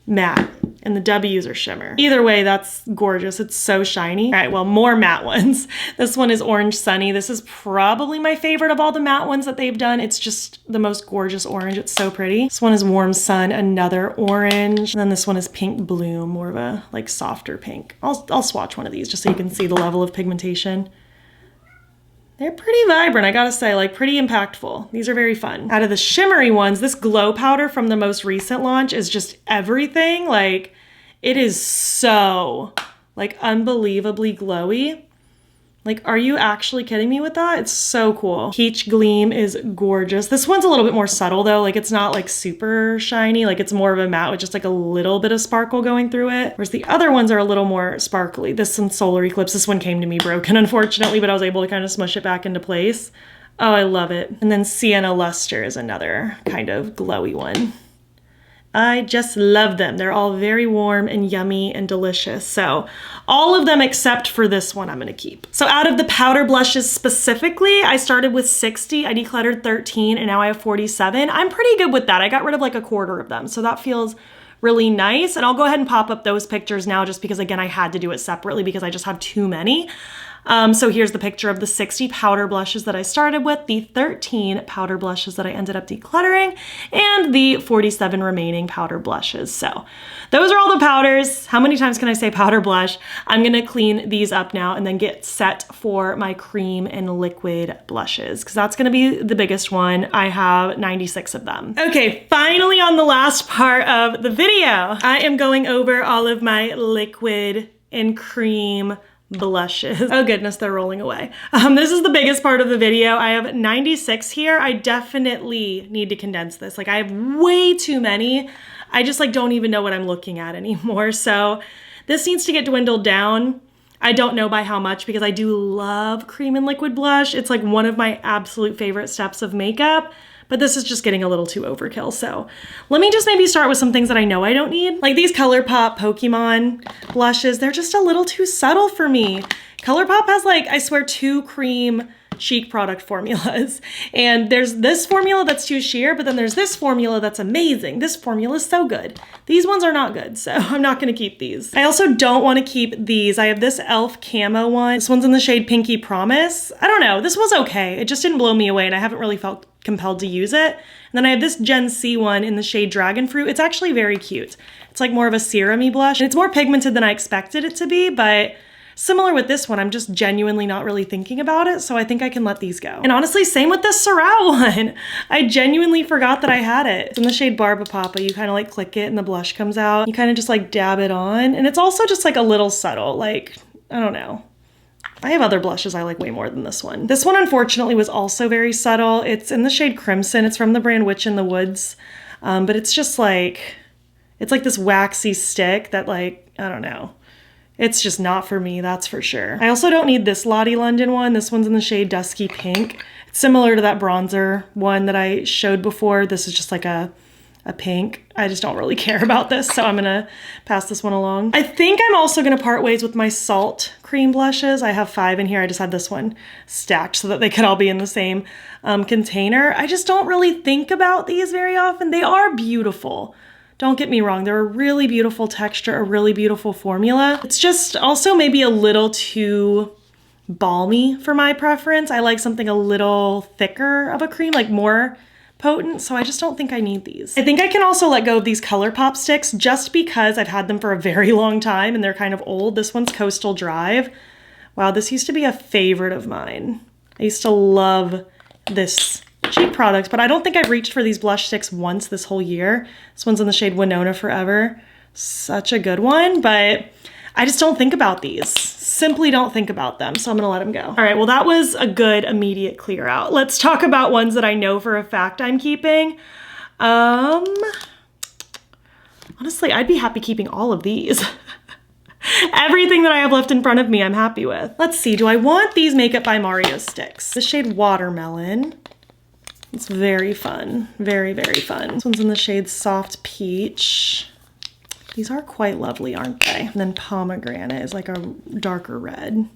matte and the W's are shimmer. Either way, that's gorgeous. It's so shiny. All right, well, more matte ones. This one is Orange Sunny. This is probably my favorite of all the matte ones that they've done. It's just the most gorgeous orange. It's so pretty. This one is Warm Sun, another orange. And then this one is Pink Bloom, more of a like softer pink. I'll swatch one of these just so you can see the level of pigmentation. They're pretty vibrant, I gotta say, like pretty impactful. These are very fun. Out of the shimmery ones, this glow powder from the most recent launch is just everything. Like, it is so, like, unbelievably glowy. Like, are you actually kidding me with that? It's so cool. Peach Gleam is gorgeous. This one's a little bit more subtle though. Like, it's not like super shiny. Like, it's more of a matte with just like a little bit of sparkle going through it. Whereas the other ones are a little more sparkly. This one's Solar Eclipse. This one came to me broken, unfortunately, but I was able to kind of smush it back into place. Oh, I love it. And then Sienna Luster is another kind of glowy one. I just love them. They're all very warm and yummy and delicious. So all of them except for this one I'm gonna keep. So out of the powder blushes specifically, I started with 60, I decluttered 13, and now I have 47. I'm pretty good with that. I got rid of like a quarter of them. So that feels really nice. And I'll go ahead and pop up those pictures now just because, again, I had to do it separately because I just have too many. So here's the picture of the 60 powder blushes that I started with, the 13 powder blushes that I ended up decluttering, and the 47 remaining powder blushes. So those are all the powders. How many times can I say powder blush? I'm gonna clean these up now and then get set for my cream and liquid blushes because that's gonna be the biggest one. I have 96 of them. Okay, finally on the last part of the video, I am going over all of my liquid and cream blushes. Oh goodness, they're rolling away. This is the biggest part of the video. I have 96 here. I definitely need to condense this. Like, I have way too many. I just like don't even know what I'm looking at anymore. So this needs to get dwindled down. I don't know by how much because I do love cream and liquid blush. It's like one of my absolute favorite steps of makeup. But this is just getting a little too overkill. So let me just maybe start with some things that I know I don't need. Like these ColourPop Pokemon blushes, they're just a little too subtle for me. ColourPop has like, I swear, 2 cream chic product formulas. And there's this formula that's too sheer, but then there's this formula that's amazing. This formula is so good. These ones are not good, so I'm not gonna keep these. I also don't wanna keep these. I have this e.l.f. camo one. This one's in the shade Pinky Promise. I don't know, this was okay. It just didn't blow me away and I haven't really felt compelled to use it. And then I have this Gen C one in the shade Dragon Fruit. It's actually very cute. It's like more of a serum-y blush. It's more pigmented than I expected it to be, but similar with this one, I'm just genuinely not really thinking about it, so I think I can let these go. And honestly, same with this Surratt one. I genuinely forgot that I had it. It's in the shade Barba Papa. You kind of like click it and the blush comes out. You kind of just like dab it on. And it's also just like a little subtle, like, I don't know. I have other blushes I like way more than this one. This one, unfortunately, was also very subtle. It's in the shade Crimson. It's from the brand Witch in the Woods. But it's just like, it's like this waxy stick that like, I don't know. It's just not for me, that's for sure. I also don't need this Lottie London one. This one's in the shade Dusky Pink. It's similar to that bronzer one that I showed before. This is just like a pink. I just don't really care about this, so I'm gonna pass this one along. I think I'm also gonna part ways with my Salt cream blushes. I have 5 in here. I just had this one stacked so that they could all be in the same container. I just don't really think about these very often. They are beautiful. Don't get me wrong, they're a really beautiful texture, a really beautiful formula. It's just also maybe a little too balmy for my preference. I like something a little thicker of a cream, like more potent, so I just don't think I need these. I think I can also let go of these ColourPop sticks just because I've had them for a very long time and they're kind of old. This one's Coastal Drive. Wow, this used to be a favorite of mine. I used to love this cheap product, but I don't think I've reached for these blush sticks once this whole year. This one's in the shade Winona Forever. Such a good one, but I just don't think about these. Simply don't think about them, so I'm gonna let them go. All right, well that was a good immediate clear out. Let's talk about ones that I know for a fact I'm keeping. Honestly, I'd be happy keeping all of these. Everything that I have left in front of me, I'm happy with. Let's see, do I want these Makeup by Mario sticks? The shade Watermelon. It's very fun, very, very fun. This one's in the shade Soft Peach. These are quite lovely, aren't they? And then Pomegranate is like a darker red.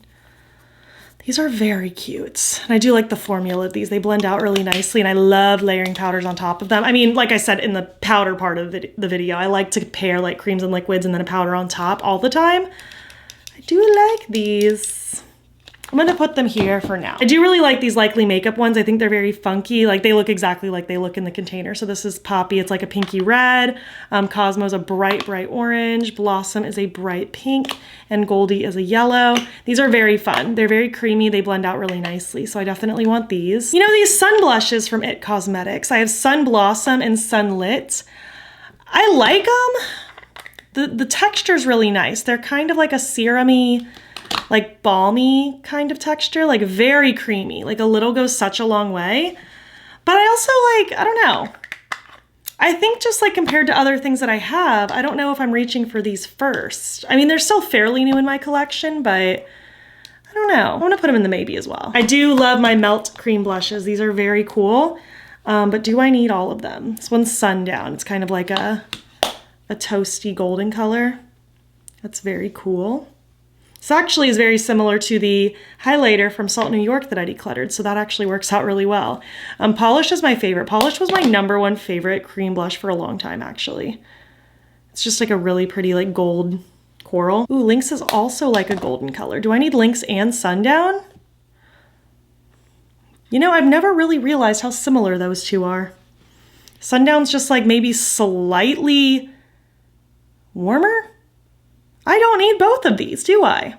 These are very cute. And I do like the formula of these. They blend out really nicely, and I love layering powders on top of them. I mean, like I said in the powder part of the video, I like to pair like creams and liquids and then a powder on top all the time. I do like these. I'm gonna put them here for now. I do really like these Likely Makeup ones. I think they're very funky. Like they look exactly like they look in the container. So this is Poppy, it's like a pinky red. Cosmo's a bright, bright orange. Blossom is a bright pink, and Goldie is a yellow. These are very fun. They're very creamy. They blend out really nicely. So I definitely want these. You know, these sun blushes from It Cosmetics. I have Sun Blossom and Sunlit. I like them. The texture's really nice. They're kind of like a serum-y, like balmy kind of texture, like very creamy. Like a little goes such a long way. But I also like, I don't know. I think just like compared to other things that I have, I don't know if I'm reaching for these first. I mean, they're still fairly new in my collection, but I don't know. I'm gonna put them in the maybe as well. I do love my Melt Cream blushes. These are very cool, but do I need all of them? This one's Sundown. It's kind of like a toasty golden color. That's very cool. This actually is very similar to the highlighter from Salt New York that I decluttered, so that actually works out really well. Polish is my favorite. Polish was my #1 favorite cream blush for a long time, actually. It's just like a really pretty like gold coral. Ooh, Lynx is also like a golden color. Do I need Lynx and Sundown? You know, I've never really realized how similar those two are. Sundown's just like maybe slightly warmer? I don't need both of these, do I?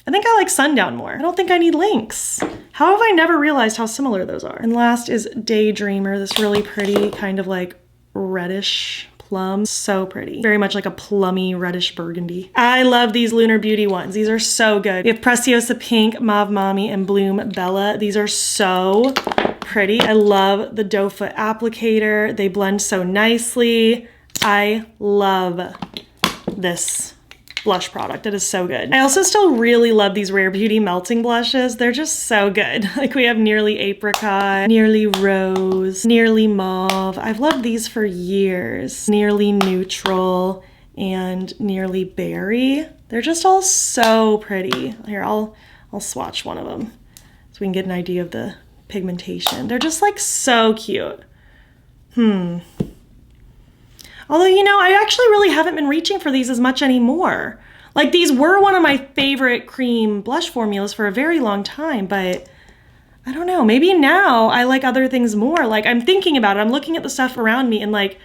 I think I like Sundown more. I don't think I need Lynx. How have I never realized how similar those are? And last is Daydreamer, this really pretty kind of like reddish plum. So pretty. Very much like a plummy reddish burgundy. I love these Lunar Beauty ones. These are so good. We have Preciosa Pink, Mauve Mommy, and Bloom Bella. These are so pretty. I love the doe foot applicator. They blend so nicely. I love this blush product. It is so good. I also still really love these Rare Beauty melting blushes. They're just so good. Like we have Nearly Apricot, Nearly Rose, Nearly Mauve. I've loved these for years. Nearly Neutral and Nearly Berry. They're just all so pretty. Here, I'll swatch one of them so we can get an idea of the pigmentation. They're just like so cute. Although, you know, I actually really haven't been reaching for these as much anymore. Like these were one of my favorite cream blush formulas for a very long time, but I don't know, maybe now I like other things more. Like I'm thinking about it, I'm looking at the stuff around me and like,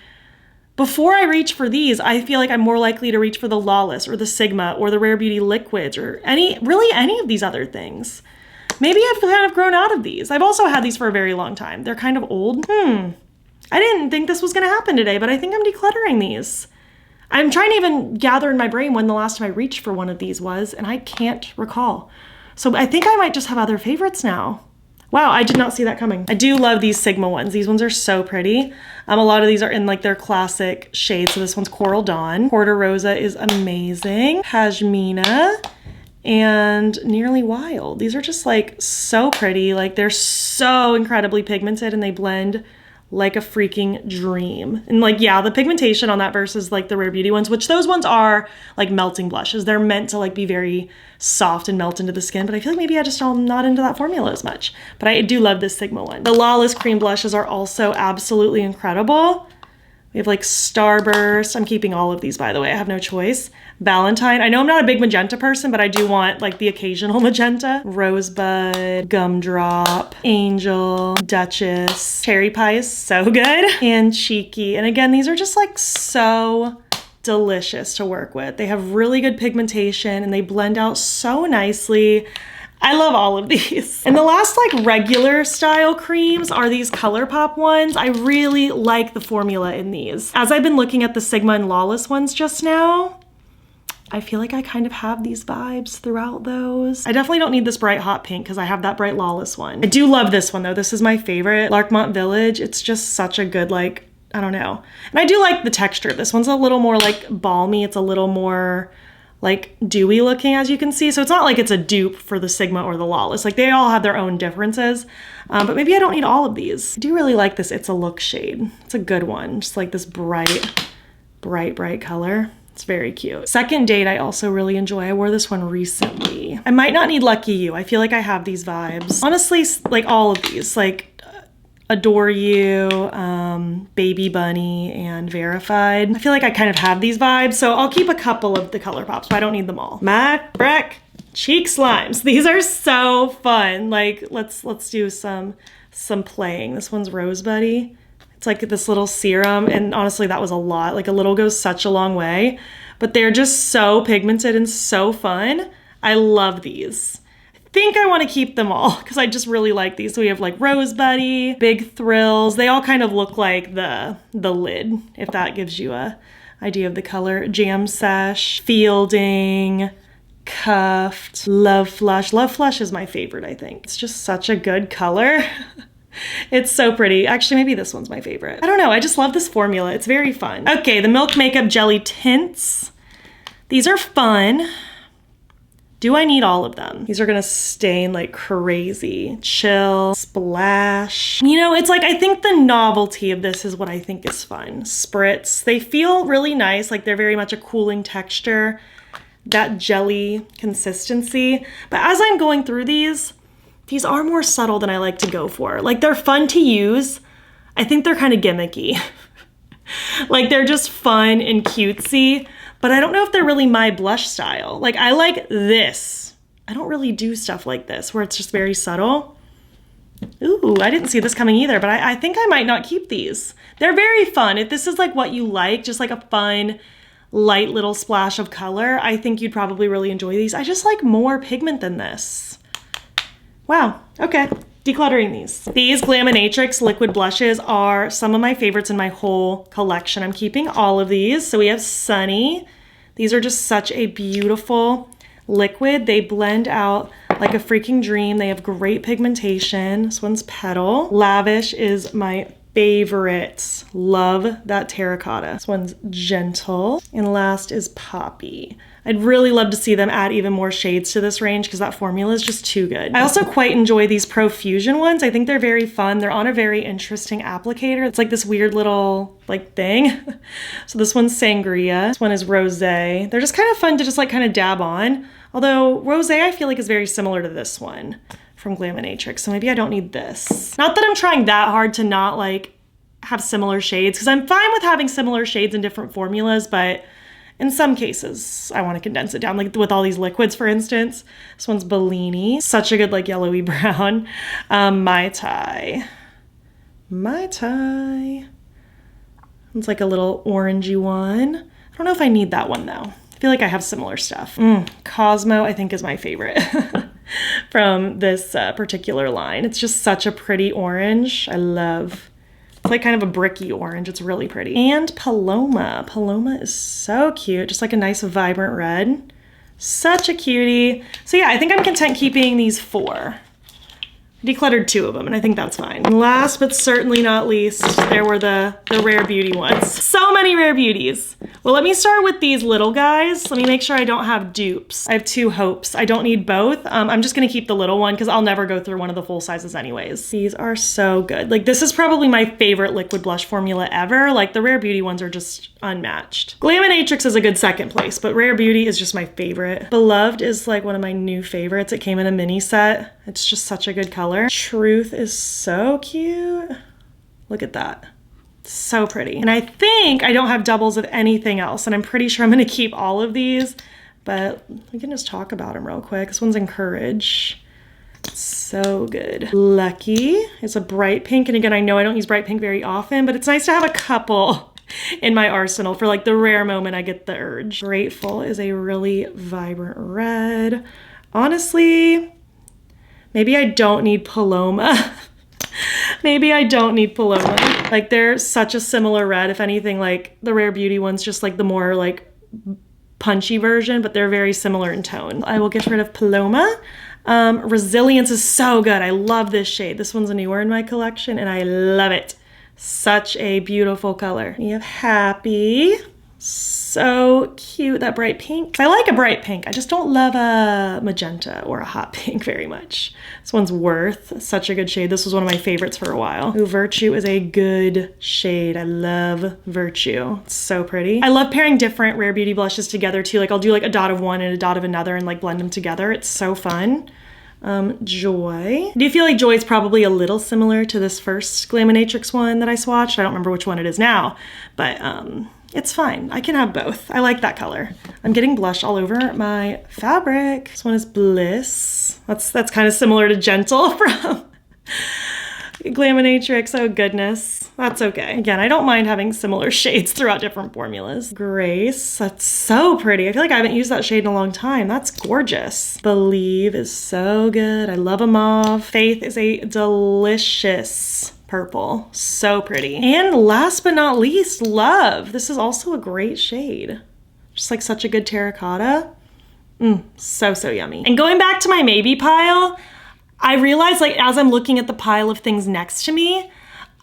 before I reach for these, I feel like I'm more likely to reach for the Lawless or the Sigma or the Rare Beauty liquids or really any of these other things. Maybe I've kind of grown out of these. I've also had these for a very long time. They're kind of old. I didn't think this was gonna happen today, but I think I'm decluttering these. I'm trying to even gather in my brain when the last time I reached for one of these was, and I can't recall. So I think I might just have other favorites now. Wow, I did not see that coming. I do love these Sigma ones. These ones are so pretty. A lot of these are in like their classic shades. So this one's Coral Dawn. Porter Rosa is amazing. Pashmina and Nearly Wild. These are just like so pretty. Like they're so incredibly pigmented and they blend like a freaking dream. And like, yeah, the pigmentation on that versus like the Rare Beauty ones, which those ones are like melting blushes. They're meant to like be very soft and melt into the skin, but I feel like maybe I just am not into that formula as much. But I do love this Sigma one. The Lawless cream blushes are also absolutely incredible. We have like Starburst. I'm keeping all of these, by the way. I have no choice. Valentine. I know I'm not a big magenta person, but I do want like the occasional magenta. Rosebud, Gumdrop, Angel, Duchess. Cherry Pie is so good. And Cheeky. And again, these are just like so delicious to work with. They have really good pigmentation and they blend out so nicely. I love all of these. And the last like regular style creams are these ColourPop ones. I really like the formula in these. As I've been looking at the Sigma and Lawless ones just now, I feel like I kind of have these vibes throughout those. I definitely don't need this bright hot pink because I have that bright Lawless one. I do love this one though. This is my favorite. Larchmont Village. It's just such a good like, I don't know. And I do like the texture. This one's a little more like balmy. It's a little more like dewy looking, as you can see. So it's not like it's a dupe for the Sigma or the Lawless. Like they all have their own differences, but maybe I don't need all of these. I do really like this It's a Look shade. It's a good one. Just like this bright, bright, bright color. It's very cute. Second Date I also really enjoy. I wore this one recently. I might not need Lucky You. I feel like I have these vibes. Honestly, like all of these, like Adore You, Baby Bunny, and Verified. I feel like I kind of have these vibes, so I'll keep a couple of the ColourPops, but I don't need them all. Mac Breck Cheek Slimes. These are so fun. Like, let's do some playing. This one's Rose Buddy. It's like this little serum, and honestly, that was a lot. Like, a little goes such a long way, but they're just so pigmented and so fun. I love these. I think I want to keep them all because I just really like these. So we have like Rose Buddy, Big Thrills. They all kind of look like the lid, if that gives you a idea of the color. Jam Sesh, Fielding, Cuffed, Love Flush. Love Flush is my favorite, I think. It's just such a good color. It's so pretty. Actually, maybe this one's my favorite. I don't know. I just love this formula. It's very fun. Okay, the Milk Makeup Jelly Tints. These are fun. Do I need all of them? These are gonna stain like crazy. Chill, Splash. You know, it's like, I think the novelty of this is what I think is fun. Spritz. They feel really nice. Like, they're very much a cooling texture. That jelly consistency. But as I'm going through these are more subtle than I like to go for. Like, they're fun to use. I think they're kind of gimmicky. Like, they're just fun and cutesy, but I don't know if they're really my blush style. Like, I like this. I don't really do stuff like this where it's just very subtle. Ooh, I didn't see this coming either, but I think I might not keep these. They're very fun. If this is like what you like, just like a fun, light little splash of color, I think you'd probably really enjoy these. I just like more pigment than this. Wow, okay, decluttering these. These Glaminatrix liquid blushes are some of my favorites in my whole collection. I'm keeping all of these. So we have Sunny. These are just such a beautiful liquid. They blend out like a freaking dream. They have great pigmentation. This one's Petal. Lavish is my favorite. Love that terracotta. This one's Gentle. And last is Poppy. I'd really love to see them add even more shades to this range because that formula is just too good. I also quite enjoy these Profusion ones. I think they're very fun. They're on a very interesting applicator. It's like this weird little like thing. So this one's Sangria. This one is Rosé. They're just kind of fun to just like kind of dab on. Although Rosé I feel like is very similar to this one from Glaminatrix. So maybe I don't need this. Not that I'm trying that hard to not like have similar shades because I'm fine with having similar shades in different formulas, but in some cases, I want to condense it down, like with all these liquids, for instance. This one's Bellini. Such a good, like, yellowy brown. Mai Tai. Mai Tai. It's like a little orangey one. I don't know if I need that one, though. I feel like I have similar stuff. Cosmo, I think, is my favorite from this particular line. It's just such a pretty orange. I love. It's like kind of a bricky orange. It's really pretty. And Paloma. Paloma is so cute. Just like a nice vibrant red. Such a cutie. So yeah, I think I'm content keeping these 4. Decluttered 2 of them, and I think that's fine. And last but certainly not least, there were the Rare Beauty ones. So many Rare Beauties. Well, let me start with these little guys. Let me make sure I don't have dupes. I have 2 Hopes. I don't need both. I'm just gonna keep the little one because I'll never go through one of the full sizes anyways. These are so good. Like, this is probably my favorite liquid blush formula ever. Like, the Rare Beauty ones are just unmatched. Glaminatrix is a good second place, but Rare Beauty is just my favorite. Beloved is like one of my new favorites. It came in a mini set. It's just such a good color. Truth is so cute. Look at that. So pretty. And I think I don't have doubles of anything else, and I'm pretty sure I'm gonna keep all of these, but we can just talk about them real quick. This one's Encourage. So good. Lucky is a bright pink, and again, I know I don't use bright pink very often, but it's nice to have a couple in my arsenal for like the rare moment I get the urge. Grateful is a really vibrant red. Honestly, maybe I don't need Paloma. Maybe I don't need Paloma. Like, they're such a similar red. If anything, like the Rare Beauty one's just like the more like punchy version, but they're very similar in tone. I will get rid of Paloma. Resilience is so good. I love this shade. This one's newer in my collection and I love it. Such a beautiful color. We have Happy. So cute, that bright pink. I like a bright pink. I just don't love a magenta or a hot pink very much. This one's Worth, such a good shade. This was one of my favorites for a while. Ooh, Virtue is a good shade. I love Virtue. It's so pretty. I love pairing different Rare Beauty blushes together too. Like I'll do like a dot of one and a dot of another and like blend them together. It's so fun. Joy. Do you feel like Joy is probably a little similar to this first Glaminatrix one that I swatched? I don't remember which one it is now, but it's fine. I can have both. I like that color. I'm getting blush all over my fabric. This one is Bliss. That's kind of similar to Gentle from Glaminatrix. Oh goodness. That's okay. Again, I don't mind having similar shades throughout different formulas. Grace. That's so pretty. I feel like I haven't used that shade in a long time. That's gorgeous. Believe is so good. I love a mauve. Faith is a delicious purple. So pretty. And last but not least, Love. This is also a great shade. Just like such a good terracotta. So yummy. And going back to my maybe pile, I realized like as I'm looking at the pile of things next to me,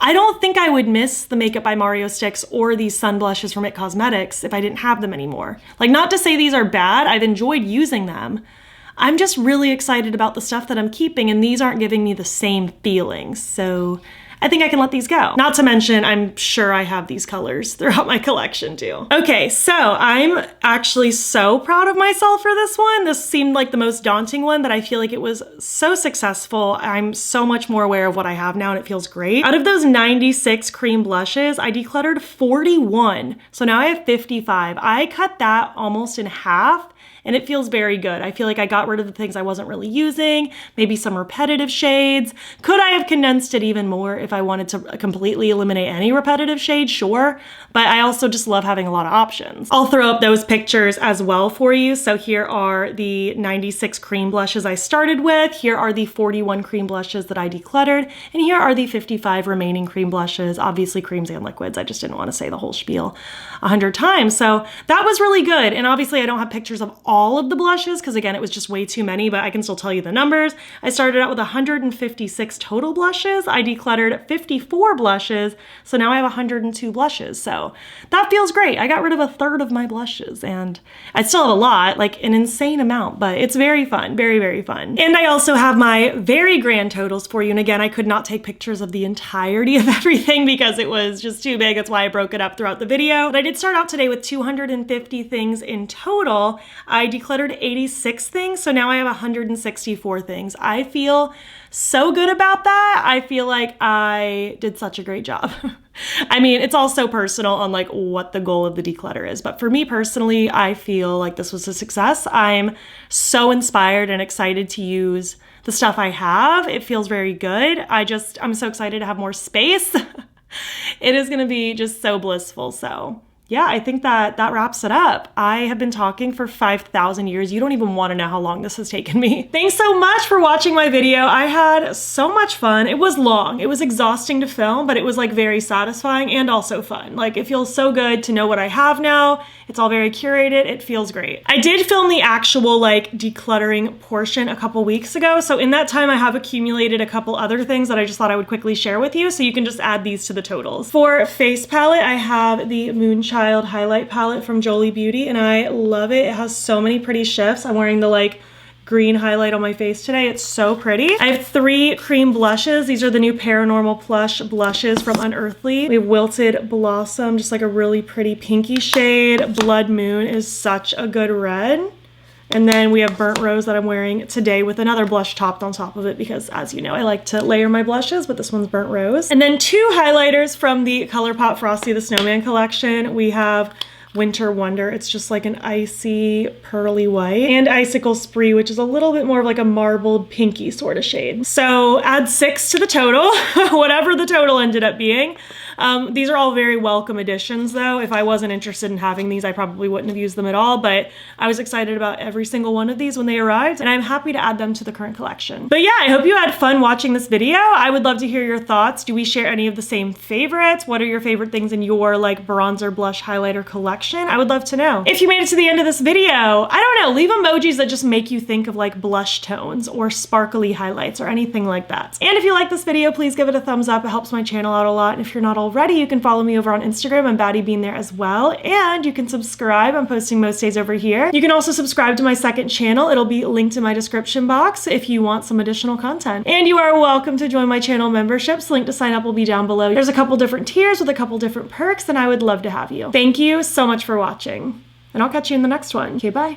I don't think I would miss the Makeup by Mario sticks or these sun blushes from Nyx Cosmetics if I didn't have them anymore. Like not to say these are bad, I've enjoyed using them. I'm just really excited about the stuff that I'm keeping and these aren't giving me the same feelings. So I think I can let these go. Not to mention, I'm sure I have these colors throughout my collection too. Okay, so I'm actually so proud of myself for this one. This seemed like the most daunting one, but I feel like it was so successful. I'm so much more aware of what I have now and it feels great. Out of those 96 cream blushes, I decluttered 41. So now I have 55. I cut that almost in half. And it feels very good. I feel like I got rid of the things I wasn't really using, maybe some repetitive shades. Could I have condensed it even more if I wanted to completely eliminate any repetitive shades? Sure, but I also just love having a lot of options. I'll throw up those pictures as well for you. So here are the 96 cream blushes I started with. Here are the 41 cream blushes that I decluttered. And here are the 55 remaining cream blushes, obviously creams and liquids. I just didn't want to say the whole spiel 100 times. So that was really good. And obviously I don't have pictures of all of the blushes because again, it was just way too many, but I can still tell you the numbers. I started out with 156 total blushes. I decluttered 54 blushes. So now I have 102 blushes. So that feels great. I got rid of a third of my blushes and I still have a lot, like an insane amount, but it's very fun, very fun. And I also have my very grand totals for you. And again, I could not take pictures of the entirety of everything because it was just too big. That's why I broke it up throughout the video. But I did start out today with 250 things in total. I decluttered 86 things, so now I have 164 things. I feel so good about that. I feel like I did such a great job. I mean, it's all so personal on like what the goal of the declutter is, but for me personally, I feel like this was a success. I'm so inspired and excited to use the stuff I have. It feels very good. I'm so excited to have more space. It is gonna be just so blissful, so. Yeah, I think that wraps it up. I have been talking for 5,000 years. You don't even want to know how long this has taken me. Thanks so much for watching my video. I had so much fun. It was long. It was exhausting to film, but it was like very satisfying and also fun. Like it feels so good to know what I have now. It's all very curated. It feels great. I did film the actual like decluttering portion a couple weeks ago. So in that time I have accumulated a couple other things that I just thought I would quickly share with you. So you can just add these to the totals. For face palette, I have the Moonchild highlight palette from Jolie Beauty and I love it. It has so many pretty shifts. I'm wearing the like green highlight on my face today. It's so pretty. I have 3 cream blushes. These are the new Paranormal Plush blushes from Unearthly. We have Wilted Blossom, just like a really pretty pinky shade. Blood Moon is such a good red. And then we have Burnt Rose that I'm wearing today with another blush topped on top of it because as you know, I like to layer my blushes, but this one's Burnt Rose. And then 2 highlighters from the ColourPop Frosty the Snowman collection. We have Winter Wonder. It's just like an icy pearly white, and Icicle Spree, which is a little bit more of like a marbled pinky sort of shade. So add 6 to the total, whatever the total ended up being. These are all very welcome additions though. If I wasn't interested in having these, I probably wouldn't have used them at all, but I was excited about every single one of these when they arrived, and I'm happy to add them to the current collection. But yeah, I hope you had fun watching this video. I would love to hear your thoughts. Do we share any of the same favorites? What are your favorite things in your like bronzer, blush, highlighter collection? I would love to know. If you made it to the end of this video, I don't know, leave emojis that just make you think of like blush tones or sparkly highlights or anything like that. And if you like this video, please give it a thumbs up. It helps my channel out a lot. And if you're not already already, you can follow me over on Instagram. I'm BATTYBEAN there as well. And you can subscribe. I'm posting most days over here. You can also subscribe to my second channel. It'll be linked in my description box if you want some additional content. And you are welcome to join my channel memberships. Link to sign up will be down below. There's a couple different tiers with a couple different perks, and I would love to have you. Thank you so much for watching, and I'll catch you in the next one. Okay, bye.